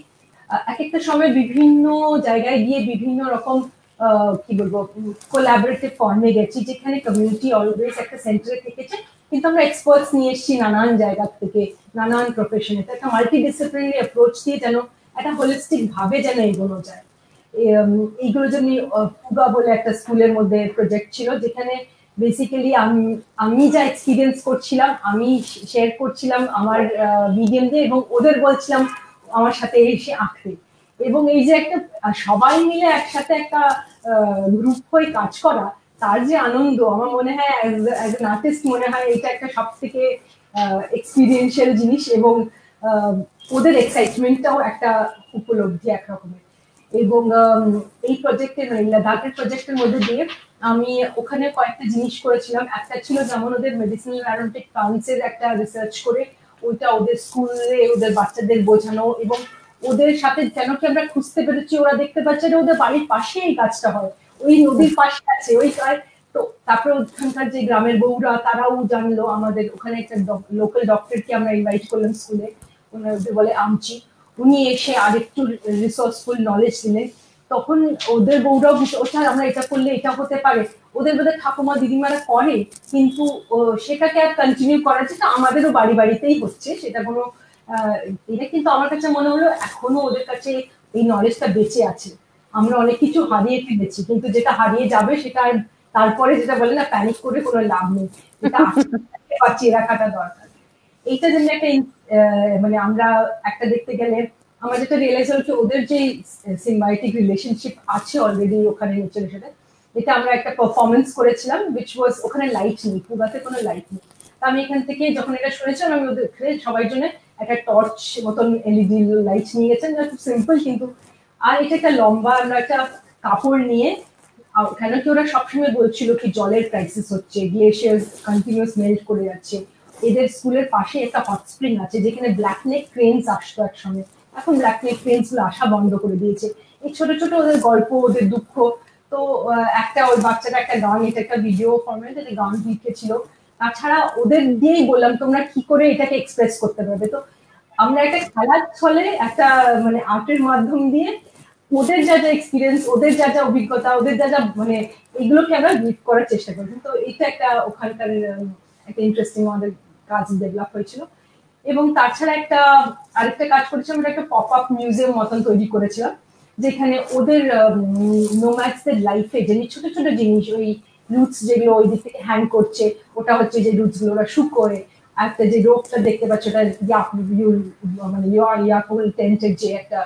এক একটা সময় বিভিন্ন জায়গায় গিয়ে বিভিন্ন রকম কি বলবো কোলাবোরেটিভ ফর্মে গেছি, যেখানে কমিউনিটি অলওয়েজ একটা সেন্টারে থেকেছে, কিন্তু আমরা এক্সপার্টস নিয়ে এসেছি নানান জায়গা থেকে, নানান প্রফেশনে। একটা মাল্টিডিসিপ্লিনারি অ্যাপ্রোচ দিয়ে যেন একটা হোলিস্টিক ভাবে যেন এগোনো যায়। এইগুলো জন্য পুগা বলে একটা স্কুলের মধ্যে প্রজেক্ট ছিল, যেখানে বেসিক্যালি আমি যা এক্সপিরিয়েন্স করছিলাম আমি শেয়ার করছিলাম আমার মিডিয়াম দিয়ে, এবং ওদের বলছিলাম আমার সাথে এসে আঁকতে। এবং এই যে একটা সবাই মিলে একসাথে একটা গ্রুপ হয়ে কাজ করা, তার যে আনন্দ, আমার মনে হয় অ্যাজ এন আর্টিস্ট মনে হয় এটা একটা সব থেকে এক্সপিরিয়েন্সিয়াল জিনিস। এবং ওদের এক্সাইটমেন্টটাও একটা উপলব্ধি একরকমের। এবং এই প্রজেক্টের মানে লাদাখের প্রজেক্টের মধ্যে দিয়ে আমি ওখানে কয়েকটা জিনিস করেছিলাম। একটা ছিল যেমন ওদের মেডিসিনাল অ্যারোমেটিক প্লান্টসের একটা রিসার্চ করে ওইটা ওদের স্কুলে ওদের বাচ্চাদের বোঝানো, এবং ওদের সাথে যেন কি আমরা খুঁজতে পেরেছি, ওরা দেখতে পাচ্ছে যে ওদের বাড়ির পাশে এই গাছটা হয়, ওই নদীর পাশে আছে ওই। তো তারপরে ওখানকার যে গ্রামের বউরা তারাও জানলো। আমাদের ওখানে একটা লোকাল ডক্টরকে আমরা ইনভাইট করলাম স্কুলে, ওনাদের বলে আমচি, উনি এসে আরেকটু রিসোর্সফুল নলেজ দিলেন। তখন ওদের বউরাও ওটা আমরা এটা করলে এটা হতে পারে, ওদের বোধহয় ঠাকুমা দিদিমারা করে, কিন্তু সেটাকে আর কন্টিনিউ করার যেটা আমাদেরও বাড়ি বাড়িতেই হচ্ছে, সেটা কোনো এটা কিন্তু আমার কাছে মনে হলো এখনো ওদের কাছে এই নলেজটা বেঁচে আছে। আমরা অনেক কিছু হারিয়ে ফেলেছি, কিন্তু যেটা হারিয়ে যাবে সেটা তারপরে যেটা বলে না প্যানিক করে কোনো লাভ নেই, এটা বাঁচিয়ে রাখাটা দরকার। এইটা যেন একটা মানে আমরা একটা দেখতে গেলে আমার যেটা রিয়েলাইজ হলো কি ওদের যে সিম্বায়োটিক রিলেশনশিপ আছে অলরেডি ওখানে নেচারের সাথে, এটা আমরা একটা পারফরমেন্স করেছিলাম উইচ ওয়াজ, ওখানে লাইট নেই, পুগাতে কোনো লাইট নেই। আমি এখান থেকে যখন এটা শুনেছিলাম আমি ওদের সবাই জন্য একটা টর্চ মতন এলইডি লাইট নিয়ে গেছেন, খুব সিম্পল কিন্তু। আর এটা একটা লম্বা আমরা একটা কাপড় নিয়ে, কেন কি ওরা সবসময় বলছিল কি জলের ক্রাইসিস হচ্ছে, গ্লেশিয়ার কন্টিনিউয়াস মেল্ট করে যাচ্ছে। এদের স্কুলের পাশে একটা হট স্প্রিং আছে যেখানে ব্ল্যাক নেক ক্রেনস আসতো একসঙ্গে, এখন ব্ল্যাক নেক ক্রেনস গুলো আসা বন্ধ করে দিয়েছে। এই ছোট ছোট ওদের গল্প, ওদের দুঃখ। তো একটা ওই বাচ্চাটা একটা গান, এটা একটা ভিডিও ফরম্যাট, একটা গান লিখেছিল। তাছাড়া ওদের দিয়েই বললাম তোমরা কি করে এটাকে এক্সপ্রেস করতে পারবে। তো আমরা একটা খেলার ছলে একটা মানে আর্টের মাধ্যম দিয়ে ওদের যা যা এক্সপিরিয়েন্স, ওদের যা যা অভিজ্ঞতা, ওদের যা যা মানে এগুলোকে আমরা লিভ করার চেষ্টা করছি। তো এটা একটা ওখানকার একটা ইন্টারেস্টিং আমাদের কাজ ডেভেলপ হয়েছিল। এবং তাছাড়া একটা আরেকটা কাজ করেছিলাম, আমরা একটা পপ আপ মিউজিয়াম মতন তৈরি করেছিলাম, যেখানে ওদের নোম্যাডসদের লাইফে যে ছোট ছোট জিনিস, ওই রুটস যেগুলো ওই দিক থেকে হ্যাং করছে, ওটা হচ্ছে যে রুটস গুলো ওরা শুকোয়। একটা যে রোপটা দেখতে পাচ্ছ ওটা মানে ইয়াকুল টেন্টের যে একটা,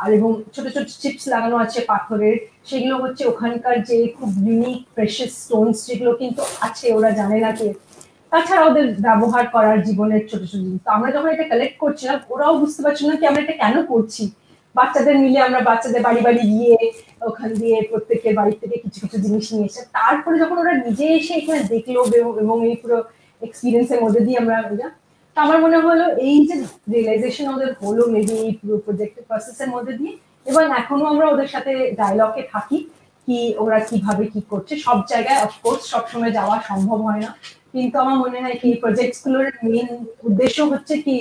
আর এবং ছোট ছোট চিপস লাগানো আছে পাথরের, সেগুলো হচ্ছে ওখানকার যে খুব ইউনিক প্রেশাস স্টোনস যেগুলো কিন্তু আছে, ওরা জানে না কে। তাছাড়া ওদের ব্যবহার করার জীবনের ছোট ছোট জিনিস। তো আমরা যখন এটা কালেক্ট করছিলাম ওরাও বুঝতে পারছিল না কি আমরা এটা কেন করছি। বাচ্চাদের মিলে আমরা বাচ্চাদের বাড়ি বাড়ি গিয়ে ওখান দিয়ে প্রত্যেকের বাড়ি থেকে কিছু কিছু জিনিস নিয়ে এসে, তারপরে যখন ওরা নিজে এসে এখানে দেখলো এবং এই পুরো এক্সপিরিয়েন্সের মধ্যে দিয়ে আমরা, তো আমার মনে হলো এই যে রিয়েলাইজেশন ওদের হলো মেবি এই পুরো প্রজেক্টের প্রসেসের মধ্যে দিয়ে, এবং এখনো আমরা ওদের সাথে ডায়লগে থাকি কি ওরা কিভাবে কি করছে। সব জায়গায় অফকোর্স সবসময় যাওয়া সম্ভব হয় না, কিন্তু আমার মনে হয় কি প্রজেক্টস গুলোর মেইন উদ্দেশ্য হচ্ছে কি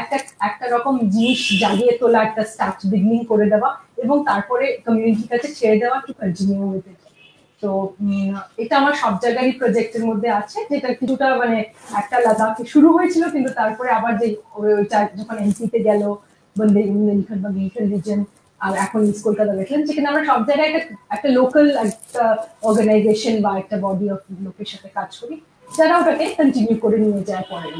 একটা একটা রকম জিনিস জাগিয়ে তোলা, একটা স্টার্ট বিগিনিং করে দেওয়া, এবং তারপরে কমিউনিটির কাছে ছেড়ে দেওয়া টু কন্টিনিউ উইথ ইট। তো এটা আমার সব জায়গারই প্রজেক্টের মধ্যে আছে, যেটা কিছুটা মানে একটা লাদাখে শুরু হয়েছিল, কিন্তু তারপরে আবার যে ওইটা যখন এমপিতে গেল বুন্দেলখণ্ড বা গিলখণ্ড রিজন, আর এখন ইস্ট কলকাতা দেখলেন, যেখানে আমরা সব জায়গায় একটা লোকাল একটা অর্গানাইজেশন বা একটা বডি অফ লোকের সাথে কাজ করি, যারা ওটাকে কন্টিনিউ করে নিয়ে যায় পরে,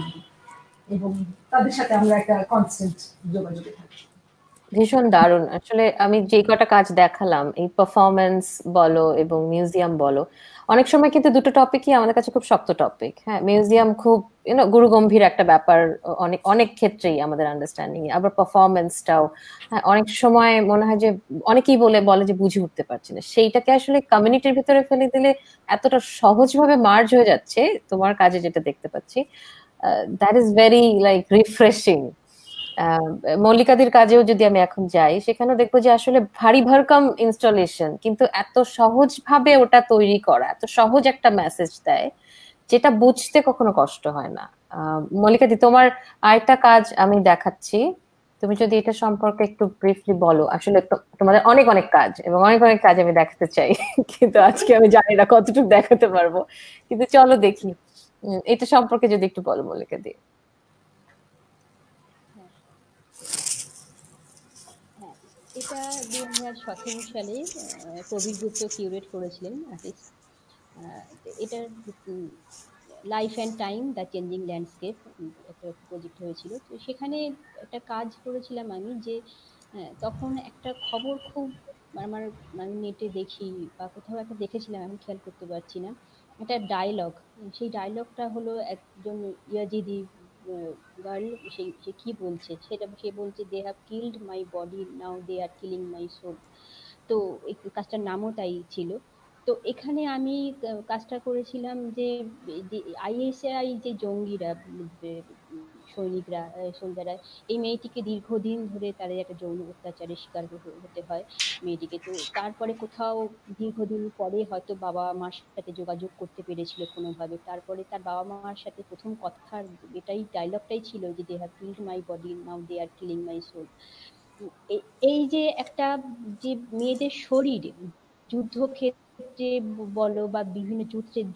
এবং তাদের সাথে আমরা একটা কনস্ট্যান্ট যোগাযোগে থাকি। ভীষণ দারুণ। আসলে আমি যে কটা কাজ দেখালাম, এই পারফরমেন্স বলো এবং মিউজিয়াম বলো, অনেক সময় কিন্তু দুটো টপিকই আমাদের কাছে খুব শক্ত টপিক। হ্যাঁ, মিউজিয়াম খুব গুরুগম্ভীর একটা ব্যাপার অনেক অনেক ক্ষেত্রেই আমাদের আন্ডারস্ট্যান্ডিং, আবার পারফরমেন্সটাও হ্যাঁ অনেক সময় মনে হয় যে অনেকেই বলে যে বুঝে উঠতে পারছি না। সেইটাকে আসলে কমিউনিটির ভিতরে ফেলে দিলে এতটা সহজভাবে মার্জ হয়ে যাচ্ছে তোমার কাজে, যেটা দেখতে পাচ্ছি। That is very like refreshing. মল্লিকাদির কাজেও যদি আমি এখন যাই, সেখানেও দেখবো যে আসলে ভারী ভরকম ইনস্টলেশন, কিন্তু এত সহজ ভাবে ওটা তৈরি করা, এত সহজ একটা মেসেজ দেয় যেটা বুঝতে কখনো কষ্ট হয় না। মল্লিকা দি, তোমার আরেকটা কাজ আমি দেখাচ্ছি, তুমি যদি এটা সম্পর্কে একটু ব্রিফলি বলো। আসলে তোমাদের অনেক অনেক কাজ এবং অনেক অনেক কাজ আমি দেখাতে চাই, কিন্তু আজকে আমি জানি না কতটুকু দেখাতে পারবো, কিন্তু চলো দেখি। এটা সম্পর্কে যদি একটু বলো মল্লিকা দি। হ্যাঁ, এটা 2017 সালে প্রবীর গুপ্ত কিউরেট করেছিলেন আর্টিস্ট। এটার life and time the changing landscape একটা প্রজেক্ট হয়েছিল। তো সেখানে একটা কাজ করেছিলাম আমি, যে তখন একটা খবর খুব আমার মানে নেটে দেখি বা কোথাও একটা দেখেছিলাম, আমি খেয়াল করতে পারছি না, একটা ডায়লগ। সেই ডায়লগটা হলো একজন ইয়াজিদি গার্ল, সে কি বলছে, সে বলছে, they have killed my body, now they are killing my soul. তো এই কাজটার নামও তাই ছিল। তো এখানে আমি কাজটা করেছিলাম যে আইএসআই যে জঙ্গিরা, সৈনিকরা, সোলজাররা, এই মেয়েটিকে দীর্ঘদিন ধরে তাদের একটা যৌন অত্যাচারের শিকার হতে হয় মেয়েটিকে। তো তারপরে কোথাও দীর্ঘদিন পরে হয়তো বাবা মার সাথে যোগাযোগ করতে পেরেছিল কোনোভাবে। তারপরে তার বাবা মার সাথে প্রথম কথার এটাই ডায়লগটাই ছিল যে they have killed my body, now they are killing my soul. এই যে একটা যে মেয়েদের শরীর যুদ্ধক্ষেত্রে বলো বা বিভিন্ন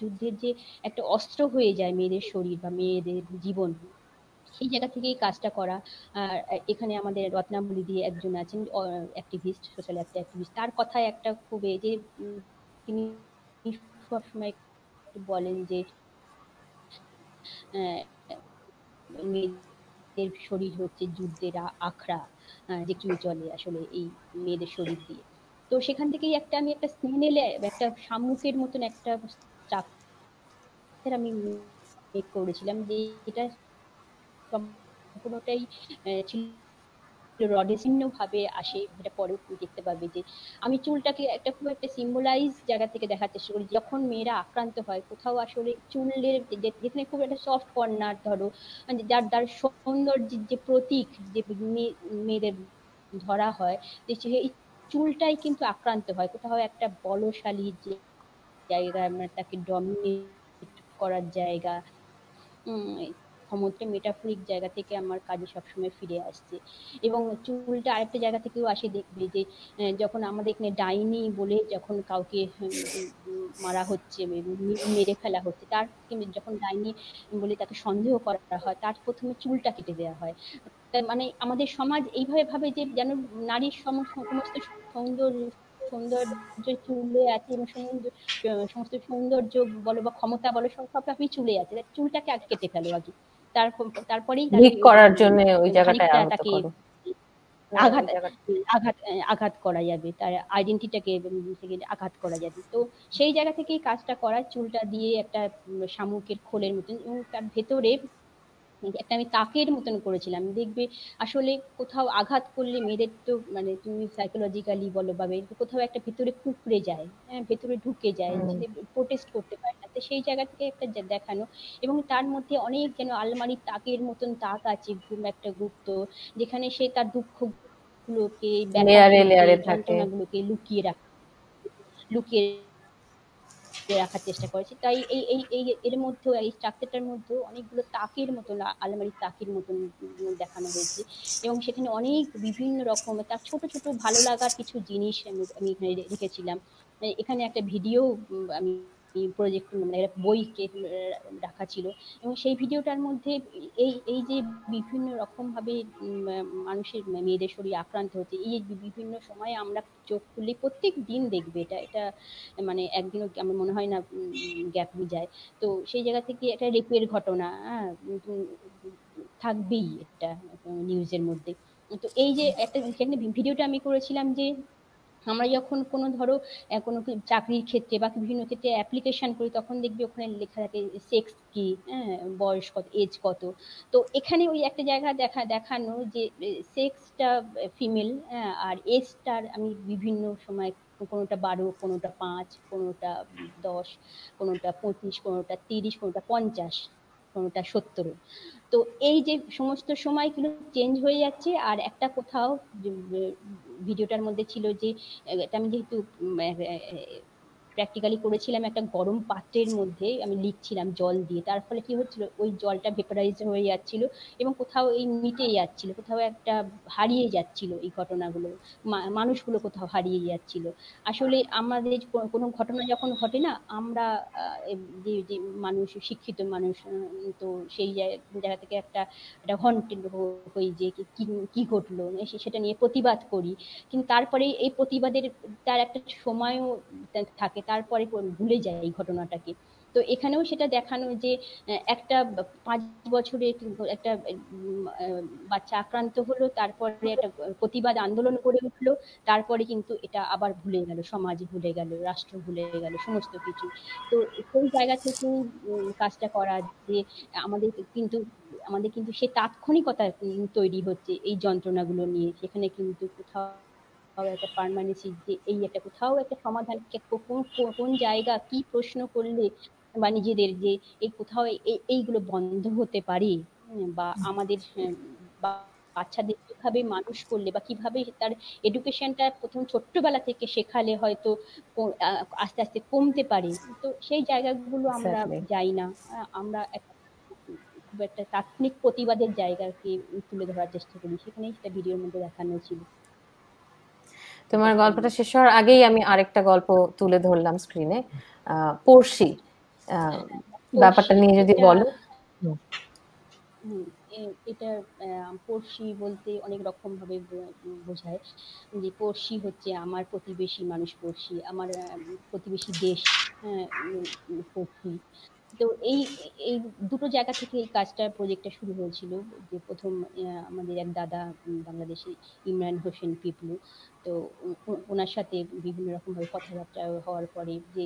যুদ্ধের যে একটা অস্ত্র হয়ে যায় মেয়েদের শরীর বা মেয়েদের জীবন, সেই জায়গা থেকেই কাজটা করা। আর এখানে আমাদের রত্নাবলী দিয়ে একজন আছেন অ্যাক্টিভিস্ট, সোশ্যাল অ্যাক্টিভিস্ট, তার কথায় একটা খুব এই যে তিনি সবসময় বলেন যে মেয়েদের শরীর হচ্ছে যুদ্ধের আখড়া, যে কি চলে আসলে এই মেয়েদের শরীর দিয়ে। তো সেখান থেকেই আমি একটা স্নেলে একটা শামুকের মতন একটা স্ট্রাকচার আমি মেক করেছিলাম, যে এটা সম্পূর্ণটাই ছিল রডেসিন্ন ভাবে আসে। এটা পরেও তুমি দেখতে পাবে যে আমি চুলটাকে একটা খুব একটা সিম্বলাইজ জায়গা থেকে দেখার চেষ্টা করি। যখন মেয়েরা আক্রান্ত হয় কোথাও, আসলে চুলের যেখানে খুব একটা সফট কর্নার ধরো, মানে যার সৌন্দর্যের যে প্রতীক যে মেয়েদের ধরা হয়, যে এই চুলটাই কিন্তু আক্রান্ত হয় কোথাও একটা বলশালী যে জায়গা, মানে তাকে ডমিনেট করার জায়গা, ক্ষমতা মেটাফরিক জায়গা থেকে আমার কাজে সবসময় ফিরে আসছে। এবং চুলটা আরেকটা জায়গা থেকেও আসে, দেখবে যে যখন আমাদের এখানে ডাইনি বলে যখন কাউকে মারা হচ্ছে, মেরে ফেলা হচ্ছে, তার যখন ডাইনি বলে তাকে সন্দেহ করা হয়, তার প্রথমে চুলটা কেটে দেওয়া হয়। মানে আমাদের সমাজ এইভাবে ভাবে যে যেন নারীর সমস্ত সৌন্দর্য চুলে আছে, এবং সমস্ত সৌন্দর্য বলো বা ক্ষমতা বলো সবই চুলে আছে, চুলটাকে আগে কেটে ফেলো আগে, তারপরেই ঠিক করার জন্য ওই জায়গাটায় আহত তাকে করো। আঘাত করা যাবে, তার আইডেন্টিটাকে আঘাত করা যাবে। তো সেই জায়গা থেকেই কাজটা করা, চুলটা দিয়ে একটা শামুকের খোলের মতন, এবং তার ভেতরে একটা আমি তাকের মতন করেছিলাম। দেখবে আসলে কোথাও আঘাত করলে মেয়েদের তো মানে তুমি সাইকোলজিক্যালি বলো বা কোথাও একটা ভেতরে কুকড়ে যায়, হ্যাঁ, ভেতরে ঢুকে যায়, প্রোটেস্ট করতে পারে না। তো সেই জায়গা থেকে একটা দেখানো, এবং তার মধ্যে অনেক যেন আলমারির তাকের মতন তাক আছে, একটা গুপ্ত, যেখানে সে তার দুঃখ গুলোকে, ব্যথাগুলোকে, যন্ত্রণাগুলোকে লুকিয়ে রাখার চেষ্টা করেছি। তাই এর মধ্যেও, এই স্ট্রাকচারটার মধ্যেও অনেকগুলো তাকের মতন, আলমারির তাকের মতন দেখানো হয়েছে, এবং সেখানে অনেক বিভিন্ন রকম তার ছোট ছোট ভালো লাগার কিছু জিনিস আমি এখানে রেখেছিলাম। এখানে একটা ভিডিও আমি প্রজেক্ট মানে বইকে রাখা ছিল, এবং সেই ভিডিওটার মধ্যে এই যে বিভিন্ন রকম ভাবে মানুষের মেয়েদের শরীর আক্রান্ত হচ্ছে, এই বিভিন্ন সময় আমরা চোখ খুললে প্রত্যেক দিন দেখবে এটা মানে একদিনও আমার মনে হয় না গ্যাপ যায়। তো সেই জায়গা থেকে একটা রেপের ঘটনা থাকবেই এটা নিউজের মধ্যে। তো এই যে একটা ভিডিওটা আমি করেছিলাম, যে আমরা যখন কোনো ধরো কোনো চাকরির ক্ষেত্রে বা বিভিন্ন ক্ষেত্রে অ্যাপ্লিকেশন করি, তখন দেখবি ওখানে লেখা থাকে সেক্স কি, হ্যাঁ, বয়স কত, এজ কত। তো এখানে ওই একটা জায়গা দেখানো যে সেক্সটা ফিমেল, আর এজটার আমি বিভিন্ন সময় কোনোটা 12, কোনোটা 5, কোনোটা 10, কোনোটা 25, কোনোটা 30, কোনোটা 50, কোনোটা 70। তো এই যে সমস্ত সময়গুলো চেঞ্জ হয়ে যাচ্ছে। আর একটা কোথাও ভিডিওটার মধ্যে ছিল যে এটা আমি যেহেতু প্র্যাকটিক্যালি করেছিলাম একটা গরম পাত্রের মধ্যে আমি লিখছিলাম জল দিয়ে, তার ফলে কি হচ্ছিল ওই জলটা ভেপারাইজ হয়ে যাচ্ছিল এবং কোথাও এই মিটে যাচ্ছিল, কোথাও একটা হারিয়ে যাচ্ছিল এই ঘটনাগুলো, মানুষগুলো কোথাও হারিয়ে যাচ্ছিল। আসলে আমাদের কোনো ঘটনা যখন ঘটে না, আমরা যে যে মানুষ, শিক্ষিত মানুষ, তো সেই জায়গা থেকে একটা হন্টেড হই যে কি ঘটলো সেটা নিয়ে প্রতিবাদ করি, কিন্তু তারপরে এই প্রতিবাদের তার একটা সময়ও থাকে, তারপরে ভুলে যায় এই ঘটনাটাকে। তো এখানেও সেটা দেখানো যে একটা 5 বছরের একটা বাচ্চা আক্রান্ত হলো, তারপরে একটা প্রতিবাদ আন্দোলন করে উঠলো, তারপরে কিন্তু এটা আবার ভুলে গেল, সমাজ ভুলে গেল, রাষ্ট্র ভুলে গেল, সমস্ত কিছু। তো সেই জায়গা থেকে কাজটা করা যে আমাদের কিন্তু সে তাৎক্ষণিকতা তৈরি হচ্ছে এই যন্ত্রণাগুলো নিয়ে, সেখানে কিন্তু কোথাও একটা পার্মানেন্সি যে এই একটা কোথাও একটা সমাধান, কোন জায়গা কি প্রশ্ন করলে বা নিজেদের যে এই কোথাও এইগুলো বন্ধ হতে পারে, বা আমাদের বাচ্চাদের কিভাবে মানুষ করলে বা কিভাবে তার এডুকেশনটা প্রথম ছোট্টবেলা থেকে শেখালে হয়তো আস্তে আস্তে কমতে পারে। তো সেই জায়গাগুলো আমরা যাই না, আমরা খুব একটা তাৎক্ষণিক প্রতিবাদের জায়গাকে তুলে ধরার চেষ্টা করি, সেখানেই সেটা ভিডিওর মধ্যে দেখানো ছিল। তোমার গল্পটা শেষ হওয়ার আগেই আমি আরেকটা গল্প তুলে ধরলাম স্ক্রিনে, পড়শি, ব্যাপারটা নিয়ে যদি বলো। এটা পড়শি বলতে অনেক রকম ভাবে বোঝায়, যে পড়শি হচ্ছে আমার প্রতিবেশী মানুষ, পড়শি আমার প্রতিবেশী দেশ, পড়শি। তো এই এই দুটো জায়গা থেকে এই কাজটা প্রজেক্টটা শুরু হয়েছিল। যে প্রথম আমাদের এক দাদা বাংলাদেশি ইমরান হোসেন পিপলু, তো ওনার সাথে বিভিন্ন রকমভাবে কথাবার্তা হওয়ার পরে যে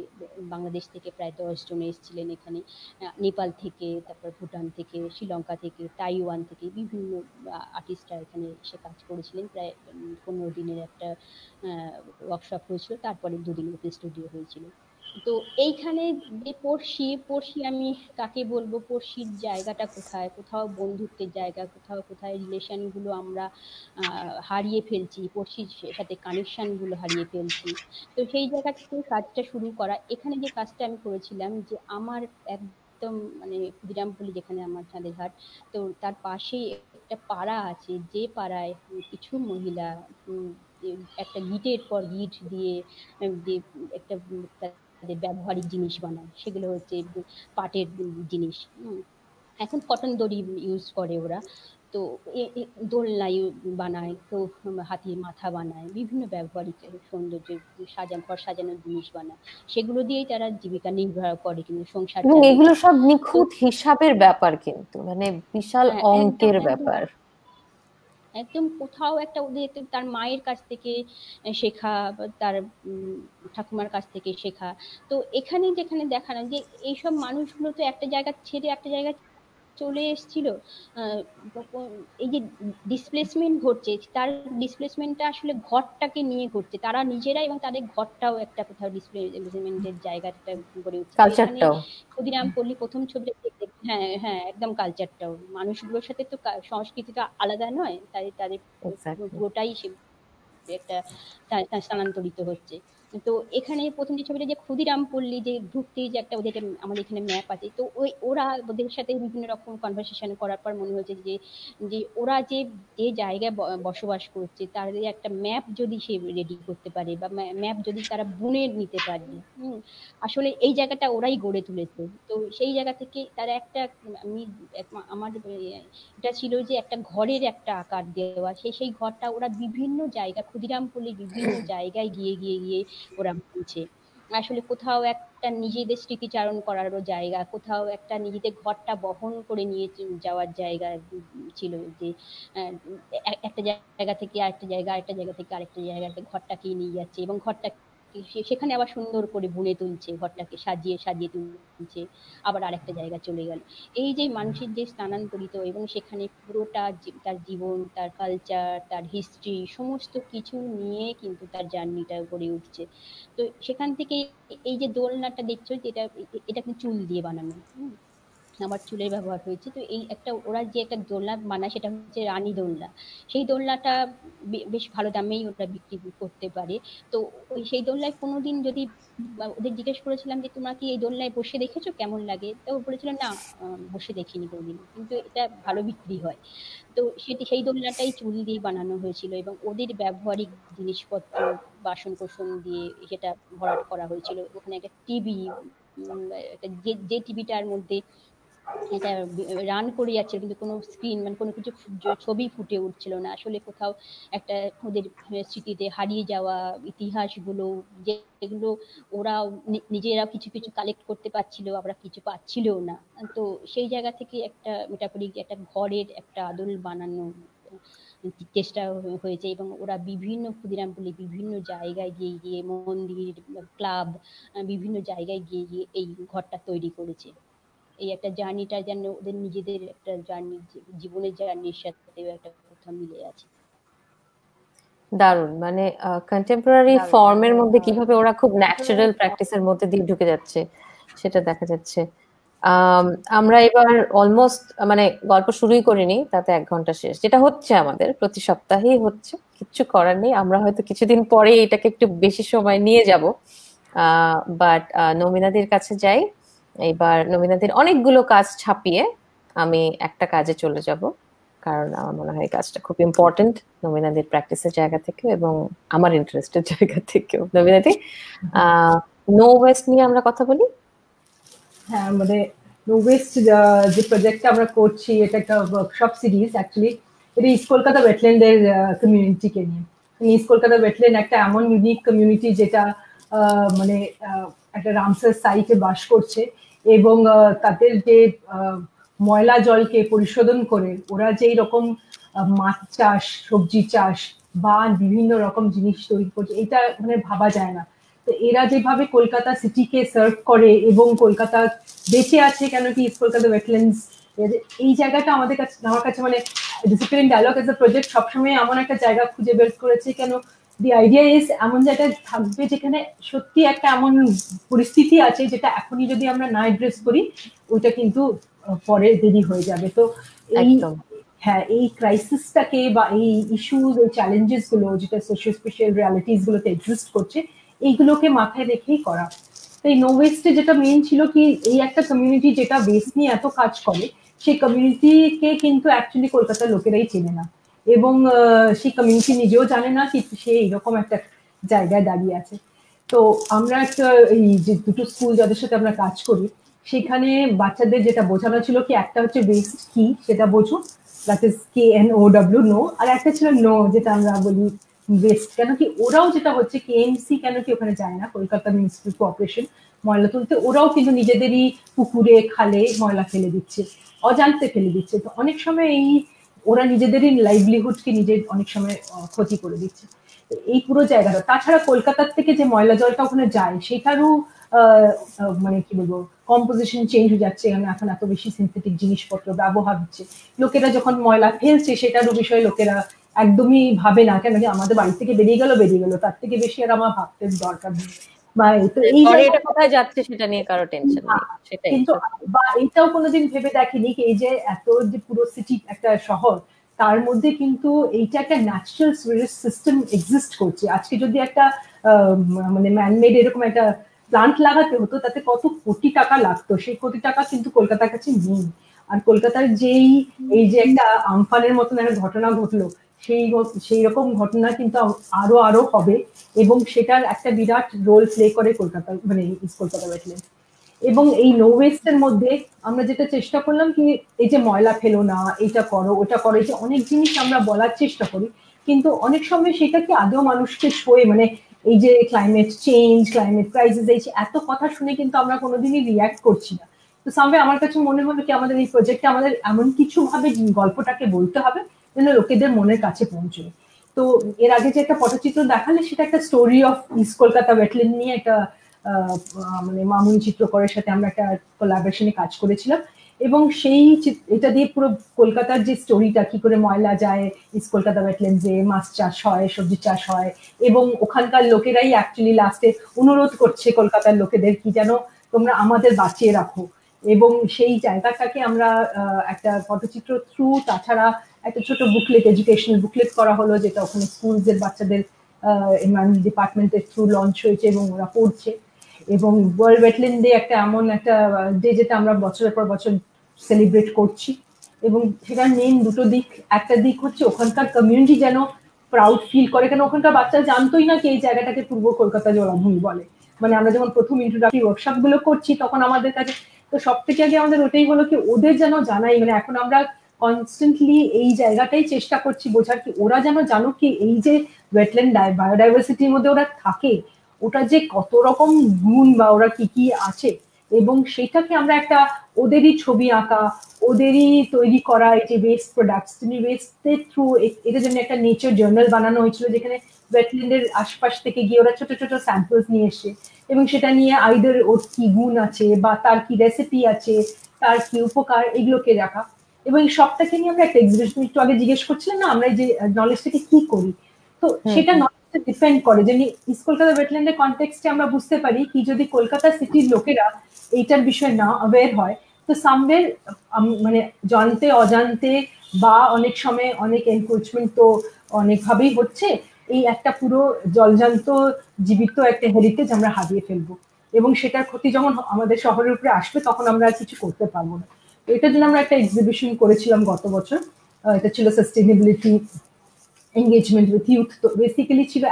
বাংলাদেশ থেকে প্রায় 10 জন এসেছিলেন এখানে, নেপাল থেকে, তারপর ভুটান থেকে, শ্রীলঙ্কা থেকে, তাইওয়ান থেকে বিভিন্ন আর্টিস্টরা এখানে এসে কাজ করেছিলেন। প্রায় 15 দিনের একটা ওয়ার্কশপ হয়েছিল, তারপরে 2 দিনের স্টুডিও হয়েছিল। তো এইখানে যে পড়শি আমি কাকে বলবো, পড়শির জায়গাটা কোথায়, কোথাও বন্ধুত্বের জায়গা, কোথায় রিলেশন গুলো আমরা হারিয়ে ফেলছি, পড়শির সাথে কানেকশন গুলো হারিয়ে ফেলছি। তো সেই জায়গা থেকে কাজটা শুরু করা। এখানে যে কাজটা আমি করেছিলাম যে আমার একদম মানে ক্ষুদিরামপল্লী যেখানে আমার চাঁদেরহাট, তো তার পাশেই একটা পাড়া আছে, যে পাড়ায় কিছু মহিলা একটা গিটের পর গিট দিয়ে যে একটা তাদের ব্যবহারিক জিনিস বানায়, সেগুলো হচ্ছে পাটের জিনিস। এখন কটন দড়ি ইউজ করে ওরা, তো দোলনা বানায়, তো হাতির মাথা বানায়, বিভিন্ন ব্যবহারিক সৌন্দর্য ঘর সাজানোর জিনিস বানায়, সেগুলো দিয়েই তারা জীবিকা নির্বাহ করে, কিন্তু সংসার এবং এগুলো সব নিখুঁত হিসাবের ব্যাপার, কিন্তু মানে বিশাল অঙ্কের ব্যাপার। একদম কোথাও একটা ওদের তার মায়ের কাছ থেকে শেখা, তার ঠাকুমার কাছ থেকে শেখা। তো এখানে যেখানে দেখানো যে এইসব মানুষগুলো তো একটা জায়গা ছেড়ে একটা জায়গায় চলে এসেছিল, এই যে ডিসপ্লেসমেন্ট ঘটছে, তার ডিসপ্লেসমেন্টটা আসলে ঘরটাকে নিয়ে ঘটছে, তারা নিজেরা এবং তাদের ঘরটাও একটা কোথাও ডিসপ্লেসমেন্টের জায়গাটা গড়ে উঠছে। ক্ষুদিরামপল্লী প্রথম ছবিটা, হ্যাঁ একদম কালচারটাও, মানুষগুলোর সাথে তো সংস্কৃতিটা আলাদা নয়, তাই তাদের পুরোটাই সে একটা স্থানান্তরিত হচ্ছে। তো এখানে প্রথম যে ছবিটা যে ক্ষুদিরামপল্লী, যে ঢুকতেই যে একটা ওদের আমাদের এখানে ম্যাপ আছে, তো ওরা ওদের সাথে বিভিন্ন রকম কনভারসেশন করার পর মনে হয়েছে যে ওরা যে জায়গায় বসবাস করছে তার একটা ম্যাপ যদি সে রেডি করতে পারে, বা ম্যাপ যদি তারা বুনে নিতে পারে, আসলে এই জায়গাটা ওরাই গড়ে তুলেছে। তো সেই জায়গা থেকে তারা একটা আমার এটা ছিল যে একটা ঘরের একটা আকার দেওয়া, সেই ঘরটা ওরা বিভিন্ন জায়গা ক্ষুদিরামপল্লীর বিভিন্ন জায়গায় গিয়ে ওরা বলছে। আসলে কোথাও একটা নিজেদের স্মৃতিচারণ করারও জায়গা, কোথাও একটা নিজেদের ঘরটা বহন করে নিয়ে যাওয়ার জায়গা ছিল, যে একটা জায়গা থেকে আরেকটা জায়গা, আরেকটা জায়গা থেকে আরেকটা জায়গায় ঘরটাকে নিয়ে যাচ্ছে, এবং ঘরটা সেখানে আবার সুন্দর করে বুনে তুলছে, ঘরটাকে সাজিয়ে তুলছে, আবার আরেকটা জায়গা চলে গেল। এই যে মানুষের যে স্থানান্তরিত, এবং সেখানে পুরোটা তার জীবন, তার কালচার, তার হিস্ট্রি, সমস্ত কিছু নিয়ে কিন্তু তার জার্নিটা গড়ে উঠছে। তো সেখান থেকে এই যে দোলনাটা দেখছো, এটা কিন্তু চুল দিয়ে বানানো, আমার চুলের ব্যবহার হয়েছে। তো এই একটা ওরা যে একটা দোলনা বানায় সেটা হচ্ছে রানী দোলনা। সেই দোলনাটা বেশ ভালো দামেই ওরা বিক্রি করতে পারে। তো সেই দোলনায় কোনোদিন যদি ওদের জিজ্ঞেস করেছিলাম যে তোমরা কি এই দোলনায় বসে দেখেছো কেমন লাগে, তো বলেছিল না বসে দেখিনি কোনোদিন, কিন্তু এটা ভালো বিক্রি হয়। তো সেই দোলনাটাই চুল দিয়ে বানানো হয়েছিল এবং ওদের ব্যবহারিক জিনিসপত্র বাসন কোসন দিয়ে সেটা ভরাট করা হয়েছিল। ওখানে একটা টিভি, যে টিভিটার মধ্যে এটা রান করে যাচ্ছে কিন্তু কোনো স্ক্রিন মানে কোনো কিছু ছবি ফুটে উঠছিল না, আসলে কোথাও একটা ওদের স্মৃতিতে হারিয়ে যাওয়া ইতিহাসগুলো, যেগুলো ওরা নিজেরা কিছু কিছু কালেক্ট করতে পারছিল, আবার কিছু পাচ্ছিলও না। তো সেই জায়গা থেকে একটা মেটাফরিক একটা ঘরের একটা আদল বানানো চেষ্টা হয়েছে এবং ওরা বিভিন্ন ক্ষুদিরাম বলে বিভিন্ন জায়গায় গিয়ে গিয়ে মন্দির, ক্লাব, বিভিন্ন জায়গায় গিয়ে গিয়ে এই ঘরটা তৈরি করেছে। এই একটা জার্নিটা যেন ওদের নিজেদের একটা জার্নি, জীবনের জার্নির সাথে একটা কথা মিলে আছে। দারুণ, মানে কন্টেম্পোরারি ফর্মের মধ্যে কিভাবে ওরা খুব ন্যাচারাল প্র্যাকটিসের মধ্যে দিয়ে ঢুকে যাচ্ছে সেটা দেখা যাচ্ছে। আমরা এবার অলমোস্ট মানে গল্প শুরুই করিনি, তাতে 1 ঘন্টা শেষ, যেটা হচ্ছে আমাদের প্রতি সপ্তাহেই হচ্ছে, কিচ্ছু করার নেই। আমরা হয়তো কিছুদিন পরে এটাকে একটু বেশি সময় নিয়ে যাব, বাট নমিনাদির কাছে যাই। এবার নমিনাদির অনেকগুলো কাজ ছাপিয়ে আমি একটা কাজে চলে যাব, কারণ আমার মনে হয় এই কাজটা খুব ইম্পর্টেন্ট নমিনাদির প্র্যাকটিসের জায়গা থেকে এবং আমার ইন্টারেস্টের জায়গা থেকেও। নমিনাদি, নো ওয়েস্ট নিয়ে আমরা কথা বলি। হ্যাঁ, মানে নো ওয়েস্ট যে প্রজেক্টটা আমরা করছি এটা একটা ওয়ার্কশপ সিরিজ। অ্যাকচুয়ালি এটা ইস্ট কলকাতা ওয়েটল্যান্ডের কমিউনিটিকে নিয়ে। ইস্ট কলকাতা ওয়েটল্যান্ড একটা এমন ইউনিক কমিউনিটি যেটা মানে একটা রামসার সাইটে বাস করছে এবং তাদের যে ময়লা জলকে পরিশোধন করে ওরা যেই রকম মাছ চাষ, সবজি চাষ বা বিভিন্ন রকম জিনিস তৈরি করছে, এটা মানে ভাবা যায় না। তো এরা যেভাবে কলকাতা সিটিকে সার্ভ করে এবং কলকাতা বেঁচে আছে কেন কি ইস্ট কলকাতা ওয়েটল্যান্ডস, এই জায়গাটা আমাদের কাছে, আমার কাছে মানে discipline dialogue as a project সবসময় এমন একটা জায়গা খুঁজে বের করেছে। কেন দি আইডিয়া ইজ এমন জায়গায় থাকবে যেখানে সত্যি একটা এমন পরিস্থিতি আছে যেটা এখনই যদি আমরা না অ্যাড্রেস করি ওইটা কিন্তু পরে দেরি হয়ে যাবে। তো এই হ্যাঁ, এই ক্রাইসিসটাকে বা এই ইস্যুজ, এই চ্যালেঞ্জেস গুলো যেটা সোশ্যাল স্পেশাল রিয়ালিটিস গুলোতে এক্সিস্ট করছে, এইগুলোকে মাথায় রেখেই করা। তো এই নো ওয়েস্টে যেটা মেইন ছিল কি, এই একটা কমিউনিটি যেটা ওয়েস্ট নিয়ে এত কাজ করে, সেই কমিউনিটিকে কিন্তু অ্যাকচুয়ালি কলকাতার লোকেরাই চেনে না এবং সেই কমিউনিটি নিজেও জানে না কি সে এইরকম একটা জায়গায় দাঁড়িয়ে আছে। তো আমরা একটা এই যে দুটো স্কুল যাদের সাথে আমরা কাজ করি সেখানে বাচ্চাদের যেটা বোঝানো ছিল কি, একটা হচ্ছে ওয়েস্ট কি সেটা বোঝো, দ্যাট ইজ KNOW, নো, আর একটা ছিল নো যেটা আমরা বলি ওয়েস্ট। কেন কি ওরাও যেটা হচ্ছে KMC কেন কি ওখানে যায় না, কলকাতা মিউনিসিপ্যাল কোঅপারেশন, ময়লা তুলতে, ওরাও কিন্তু নিজেদেরই পুকুরে খালে ময়লা ফেলে দিচ্ছে, অজান্তে ফেলে দিচ্ছে। তো অনেক সময় এই ওরা নিজেদেরই লাইভলিহুডকে নিজে অনেক সময় ক্ষতি করে দিচ্ছে এই পুরো জায়গাটা। তাছাড়া কলকাতার থেকে যে ময়লা জলটা ওখানে যায় সেটারও মানে কি বলবো কম্পোজিশন চেঞ্জ হয়ে যাচ্ছে, এখন এত বেশি সিনথেটিক জিনিসপত্র ব্যবহার হচ্ছে। লোকেরা যখন ময়লা ফেলছে সেটারও বিষয়ে লোকেরা একদমই ভাবে না, কেন আমাদের বাড়ি থেকে বেরিয়ে গেল, তার থেকে বেশি আর আমার ভাবতে দরকার নেই। এটা কোথায় যাচ্ছে সেটা নিয়ে কারো টেনশন নেই, সেটাই। কিন্তু বা এইটাও কোনোদিন ভেবে দেখেনি এই যে এত যে পুরো সিটি একটা শহর, তার মধ্যে কিন্তু এইটা একটা ন্যাচারাল সুয়েজ সিস্টেম এক্সিস্ট করছে। আজকে যদি একটা মানে ম্যানমেড এরকম একটা প্লান্ট লাগাতে হতো তাতে কত কোটি টাকা লাগতো, সেই কোটি টাকা কিন্তু কলকাতার কাছে নেই। আর কলকাতার যেই এই যে একটা আমফানের মতন একটা ঘটনা ঘটলো, সেই রকম ঘটনা কিন্তু আরো হবে এবং সেটার একটা বিরাট রোল প্লে করে কলকাতা মানে ইস্ট কলকাতা ওয়েটল্যান্ড। এবং এই নো ওয়েস্টের মধ্যে আমরা যেটা চেষ্টা করলাম কি, এই যে ময়লা ফেলো না, এটা করো ওটা করো, এই যে অনেক জিনিস আমরা বলার চেষ্টা করি কিন্তু অনেক সময় সেটা কি আদৌ মানুষকে ছোঁয়, মানে এই যে ক্লাইমেট চেঞ্জ, ক্লাইমেট ক্রাইসিস, এই এত কথা শুনে কিন্তু আমরা কোনোদিনই রিয়াক্ট করছি না। তো সামনে আমার কাছে মনে হলো কি আমাদের এই প্রজেক্টে আমাদের এমন কিছু ভাবে গল্পটাকে বলতে হবে যেন লোকেদের মনের কাছে পৌঁছয়। তো এর আগে যে একটা পটচিত্র দেখালে সেটা একটা story of east Kolkata wetland নিয়ে একটা মানে মামুনি চিত্রকরের সাথে আমরা একটা কোলাবোরেশনে কাজ করেছিলাম এবং সেই এটা দিয়ে পুরো কলকাতার যে স্টোরিটা, কি করে ময়লা যায় ইস্ট কলকাতা ওয়েটল্যান্ডসে, মাছ চাষ হয়, সবজি চাষ হয় এবং ওখানকার লোকেরাই অ্যাকচুয়ালি লাস্টে অনুরোধ করছে কলকাতার লোকেদের কি যেন তোমরা আমাদের বাঁচিয়ে রাখো। এবং সেই জায়গাটাকে আমরা একটা পটচিত্র থ্রু, তাছাড়া একটা ছোট বুকলেট, এডুকেশনাল বুকলেট করা হলো, যেটা ওখানে স্কুলসের বাচ্চাদের এনভায়রনমেন্ট ডিপার্টমেন্টের থ্রু লঞ্চ হয়েছে এবং ওরা পড়ছে। এবং ওয়ার্ল্ড ওয়েটল্যান্ড ডে একটা এমন একটা ডে যেটা আমরা বছরের পর বছর সেলিব্রেট করছি। এবং সেটার মেন দুটো দিক, একটা দিক হচ্ছে ওখানকার কমিউনিটি যেন প্রাউড ফিল করে, কেন ওখানকার বাচ্চারা জানতোই না কি এই জায়গাটাকে পূর্ব কলকাতা জলাভূমি বলে। মানে আমরা যখন প্রথম ইন্ট্রোডাক্টরি ওয়ার্কশপ গুলো করছি তখন আমাদের কাছে তো সব থেকে আগে আমাদের ওটাই হলো কি ওদের যেন জানাই, মানে এখন আমরা কনস্ট্যান্টলি এই জায়গাটাই চেষ্টা করছি বোঝার কি ওরা যেন জানুক কি এই যে ওয়েটল্যান্ড বায়োডাইভার্সিটির মধ্যে ওরা থাকে ওটা যে কত রকম গুণ বা ওরা কি কি আছে, এবং সেটাকে আমরা একটা ওদেরই ছবি আঁকা, ওদেরই তৈরি করা এই যে ওয়েস্ট প্রোডাক্টস, ওয়েস্টের থ্রু এটার জন্য একটা নেচার জার্নাল বানানো হয়েছিল, যেখানে ওয়েটল্যান্ডের আশপাশ থেকে গিয়ে ওরা ছোট ছোট স্যাম্পলস নিয়ে এসে এবং সেটা নিয়ে আইদার ওর কি গুণ আছে বা তার কি রেসিপি আছে, তার কি উপকার, এগুলোকে রাখা। এবং এই সবটাকে নিয়ে আমরা একটা এক্সিবিশন, একটু আগে জিজ্ঞেস করছিলাম না আমরা যে নলেজটাকে কি করি, তো সেটা নলেজটা ডিপেন্ড করে যে ইস্ট কলকাতা ওয়েটল্যান্ডের কনটেক্সটে আমরা বুঝতে পারি কি যদি কলকাতা সিটির লোকেরা এইটার বিষয়ে না অ্যাওয়্যার হয় তো সামওয়্যার মানে জানতে অজান্তে বা অনেক সময় অনেক এনক্রোচমেন্ট তো অনেকভাবেই হচ্ছে, এই একটা পুরো জলজান্ত জীবিত একটা হেরিটেজ আমরা হারিয়ে ফেলবো এবং সেটার ক্ষতি যখন আমাদের শহরের উপরে আসবে তখন আমরা আর কিছু করতে পারবো না। তো এটার জন্য আমরা একটা এক্সিবিশন করেছিলাম গত বছর, এটা ছিল সাস্টেনেবিলিটি এঙ্গেজমেন্ট উইথ ইউথ। তো বেসিক্যালি ছিল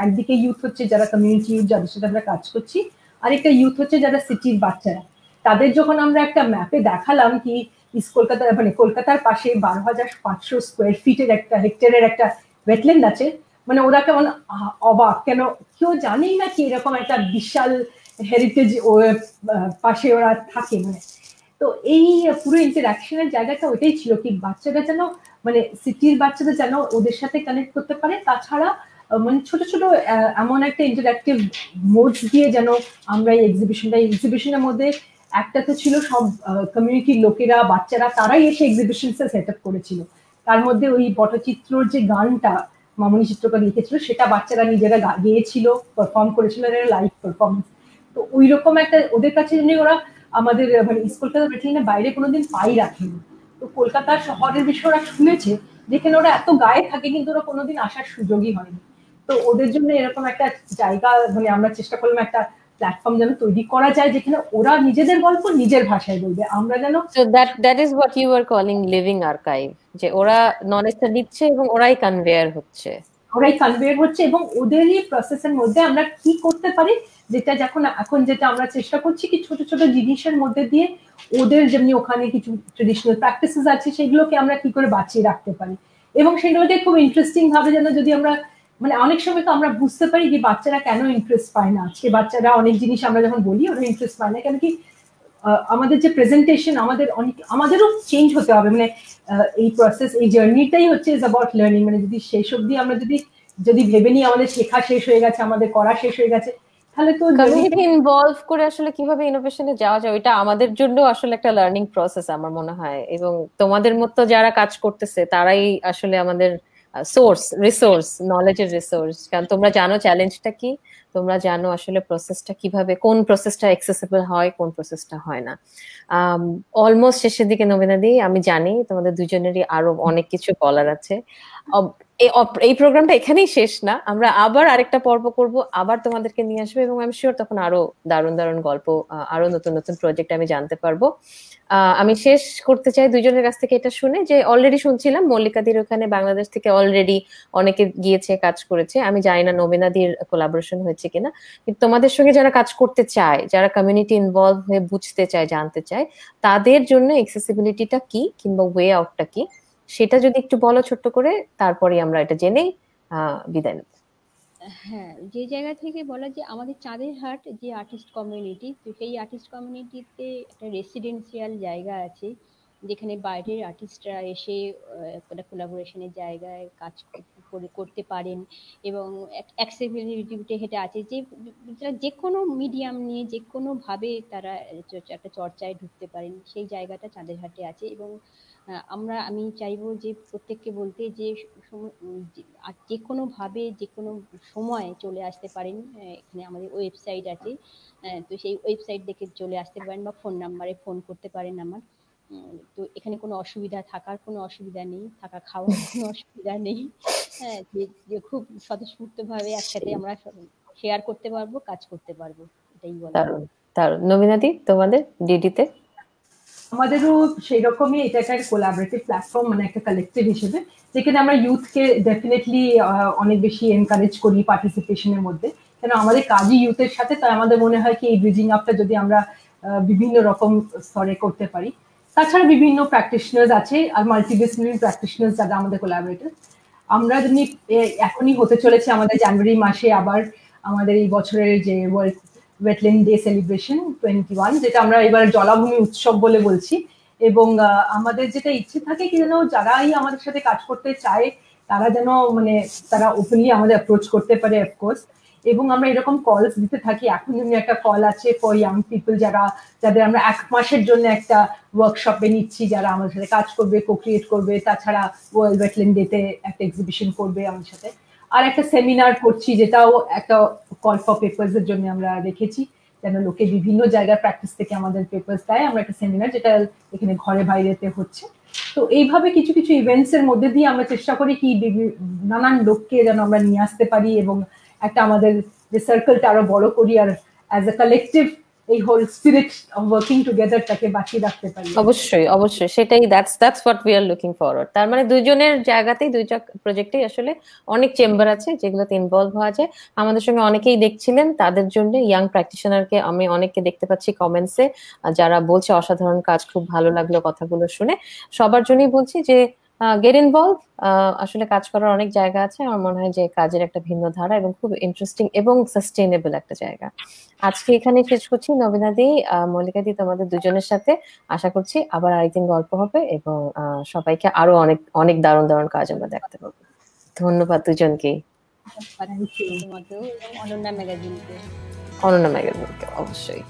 একদিকে ইউথ হচ্ছে যারা কমিউনিটি ইউথ যাদের সাথে আমরা কাজ করছি, আরেকটা ইউথ হচ্ছে যারা সিটির বাচ্চারা। তাদের যখন আমরা একটা ম্যাপে দেখালাম কি ইস্ট কলকাতা মানে কলকাতার পাশে 12,500 স্কোয়ার ফিটের একটা হেক্টরের একটা ওয়েটল্যান্ড আছে, মানে ওরা কেমন অবাক, কেন কেউ জানেই না কি এরকম একটা বিশাল হেরিটেজ পাশে ওরা থাকে। মানে তো এই পুরো ইন্টারাকশনের জায়গাটা ওইটাই ছিল কি বাচ্চারা যেন মানে সিটির বাচ্চারা যেন ওদের সাথে কানেক্ট করতে পারে, তাছাড়া মানে ছোট ছোট এমন একটা ইন্টারাক্টিভ মোডস দিয়ে যেন আমরা এই এক্সিবিশনের মধ্যে একটা তো ছিল সব কমিউনিটির লোকেরা বাচ্চারা তারাই এসে এক্সিবিশন সেট আপ করেছিল, তার মধ্যে ওই পটচিত্রর যে গানটা মামনি চিত্রকর লিখেছিল সেটা বাচ্চারা নিজেরা গেয়েছিল, পারফর্ম করেছিল, লাইভ পারফরমেন্স। তো ওই রকম একটা ওদের কাছে ওরা আমাদের মানে ইস্ট কলকাতা ওয়েটল্যান্ডের বাইরে কোনোদিন পাই রাখেনি। তো কলকাতা শহরের বিষয়ে ওরা শুনেছে যেখানে ওরা এত গায়ে থাকে কিন্তু ওরা কোনোদিন আসার সুযোগই হয়নি। তো ওদের জন্য এরকম একটা জায়গা মানে আমরা চেষ্টা করলাম একটা প্ল্যাটফর্ম যেন তৈরি করা যায় যেখানে ওরা নিজেদের গল্প নিজের ভাষায় বলবে, আমরা যেন So that is what you were calling living archive, যে ওরা নলেজটা দিচ্ছে এবং ওরাই কনভেয়ার হচ্ছে। এবং ওদেরই প্রসেসের মধ্যে আমরা কি করতে পারি যেটা এখন যেটা আমরা চেষ্টা করছি কি ছোট ছোট জিনিসের মধ্যে দিয়ে ওদের যেমনি ওখানে কিছু ট্রেডিশনাল প্র্যাকটিসেস আছে সেগুলোকে আমরা কি করে বাঁচিয়ে রাখতে পারি, এবং সেগুলোকে খুব ইন্টারেস্টিং ভাবে যেন যদি আমরা মানে অনেক সময় তো আমরা বুঝতে পারি যে বাচ্চারা কেন ইন্টারেস্ট পায় না। আজকে বাচ্চারা অনেক জিনিস আমরা যখন বলি ওরা ইন্টারেস্ট পায় না কেন কি আমাদের যে প্রেজেন্টেশন আমাদেরও চেঞ্জ হতে হবে, মানে এই প্রসেস এই জার্নিটাই হচ্ছে ইজ অ্যাবাউট লার্নিং। মানে যদি শেষ অবধি আমরা যদি ভেবে নিই আমাদের শেখা শেষ হয়ে গেছে, আমাদের করা শেষ হয়ে গেছে, তাহলে তো কমিউনিটি ইনভলভ করে আসলে কিভাবে ইনোভেশনে যাওয়া যায় ওইটা আমাদের জন্য আসলে একটা লার্নিং প্রসেস আমার মনে হয়। এবং তোমাদের মতো যারা কাজ করতেছে তারাই আসলে আমাদের রিসোর্স, নলেজের রিসোর্স, কারণ তোমরা জানো চ্যালেঞ্জটা কি, তোমরা জানো আসলে প্রসেসটা কিভাবে, কোন প্রসেসটা অ্যাক্সেসিবল হয়, কোন প্রসেসটা হয় না। অলমোস্ট শেষের দিকে নবীনাদি, আমি জানি তোমাদের দুজনেরই আরো অনেক কিছু বলার আছে। এই প্রোগ্রামটা এখানেই শেষ না, আমরা আবার আরেকটা পর্ব করব, আবার তোমাদেরকে নিয়ে আসবো এবং আমি শিওর তখন আরো দারুণ দারুণ গল্প, আরো নতুন নতুন প্রজেক্ট আমি জানতে পারবো। আমি শেষ করতে চাই দুজনের কাছ থেকে এটা শুনে যে অলরেডি শুনছিলাম মল্লিকাদির ওখানে বাংলাদেশ থেকে অলরেডি অনেকে গিয়েছে, কাজ করেছে। আমি জানি না নবীনাদির কোলাবোরেশন হয়েছে কিনা, কিন্তু তোমাদের সঙ্গে যারা কাজ করতে চায়, যারা কমিউনিটি ইনভলভ হয়ে বুঝতে চায়, জানতে চায়, তাদের জন্য অ্যাক্সেসিবিলিটিটা কি কিংবা ওয়ে আউটটা কি সেটা যদি একটু বলো ছোট্ট করে, তারপরে আমরা এটা জেনেই বিদায় নেব। হ্যাঁ, যে জায়গা থেকে বলা যে আমাদের চাঁদেরহাট যে আর্টিস্ট কমিউনিটি, তো সেই আর্টিস্ট কমিউনিটিতে একটা রেসিডেন্সিয়াল জায়গা আছে যেখানে বাইরের আর্টিস্টরা এসে একটা কোলাবোরেশনের জায়গায় কাজ করতে পারেন, এবং অ্যাক্সেসিবিলিটি হেঁটে আছে যে যে কোনো মিডিয়াম নিয়ে যে কোনোভাবে তারা একটা চর্চায় ঢুকতে পারেন, সেই জায়গাটা চাঁদের হাটে আছে। এবং আমি চাইবো যে প্রত্যেককে বলতে যে যে কোনোভাবে যে কোনো সময় চলে আসতে পারেন। এখানে আমাদের ওয়েবসাইট আছে, তো সেই ওয়েবসাইট দেখে চলে আসতে পারেন, বা ফোন নাম্বারে ফোন করতে পারেন আমার। তো এখানে কোনো থাকার কোনো অসুবিধা নেই, থাকা খাওয়ার কোনো অসুবিধা নেই। হ্যাঁ, যে খুব স্বতঃস্ফূর্তভাবে একসাথে আমরা শেয়ার করতে পারবো, কাজ করতে পারবো, এটাই বলা। দারুণ দারুণ। নবীনাদি, তোমাদের ডিডিতে? আমাদেরও সেই রকমই, এটা একটা কোলাবোরেটিভ প্ল্যাটফর্ম, মানে একটা কালেক্টিভ হিসেবে, যেখানে আমরা ইউথকে ডেফিনেটলি অনেক বেশি এনকারেজ করি পার্টিসিপেশনের মধ্যে, কেন আমাদের কাজই ইউথের সাথে। তাই আমাদের মনে হয় কি এই ব্রিজিং আপটা যদি আমরা বিভিন্ন রকম স্তরে করতে পারি। তাছাড়া বিভিন্ন প্র্যাকটিশনার্স আছে আর মাল্টিডিসিপ্লিনারি প্র্যাকটিশনার্স যারা আমাদের কোলাবোরেটর। আমরা যেমনি এখনই হতে চলেছে আমাদের জানুয়ারি মাসে আবার আমাদের এই বছরের যে ওয়ার্ল্ড ওয়েটল্যান্ড ডে সেলিব্রেশন 21, যেটা আমরা এবার জলাভূমি উৎসব বলে বলছি। এবং আমাদের যেটা ইচ্ছে থাকে কি যেন যারাই আমাদের সাথে কাজ করতে চায় তারা যেন মানে তারা ওপেনলি আমাদের অ্যাপ্রোচ করতে পারে অফকোর্স। এবং আমরা এরকম কলস দিতে থাকি। এখন যেমনি একটা কল আছে ফর ইয়াং পিপল, যাদের আমরা 1 মাসের জন্য একটা ওয়ার্কশপে নিচ্ছি, যারা আমাদের সাথে কাজ করবে, কোক্রিয়েট করবে। তাছাড়া ওয়ার্ল্ড ওয়েটল্যান্ড ডেতে একটা এক্সিবিশন করবে আমাদের সাথে। আর একটা সেমিনার করছি, যেটাও একটা কল ফর পেপার্স এর জন্য আমরা রেখেছি, যেন লোকে বিভিন্ন জায়গায় প্র্যাকটিস থেকে আমাদের পেপার্স দেয়। আমরা একটা সেমিনার, যেটা এখানে ঘরে বাইরেতে হচ্ছে। তো এইভাবে কিছু কিছু ইভেন্টস এর মধ্যে দিয়ে আমরা চেষ্টা করি কি নানান লোককে যেন আমরা নিয়ে আসতে পারি, এবং একটা আমাদের যে সার্কেলটা আরো বড় করি, আর অ্যাজ এ কালেকটিভ এই whole spirit of working together তাকে বাঁচিয়ে রাখতে পারি। অবশ্যই অবশ্যই, সেটাই that's what we are looking forward. তার মানে দুজনের জায়গাতেই, দুইটা প্রজেক্টেই আসলে অনেক চেম্বার আছে যেগুলোতে ইনভলভ হওয়া যায়। আমাদের সঙ্গে অনেকেই দেখছিলেন, তাদের জন্য ইয়াং প্র্যাকটিশনারকে আমি অনেককে দেখতে পাচ্ছি কমেন্টসে, যারা বলছে অসাধারণ কাজ, খুব ভালো লাগলো কথাগুলো শুনে। সবার জন্যই বলছি যে গেট ইনভলভ। আসলে কাজ করার অনেক জায়গা আছে, আমার মনে হয় যে কাজের একটা ভিন্ন ধারা এবং খুব ইন্টারেস্টিং এবং সাস্টেইনেবল একটা জায়গা। আজকে এখানে শেষ করছি। নবীনাদি, মল্লিকাদি, তোমাদের দুজনের সাথে আশা করছি আবার আরেকদিন গল্প হবে, এবং সবাইকে আরো অনেক অনেক দারুণ দারুণ কাজ আমরা দেখতে পাবো। ধন্যবাদ দুজনকেই। তোমাকেও এবং অনন্যা ম্যাগাজিনকে। অনন্যা ম্যাগাজিনকে অবশ্যই।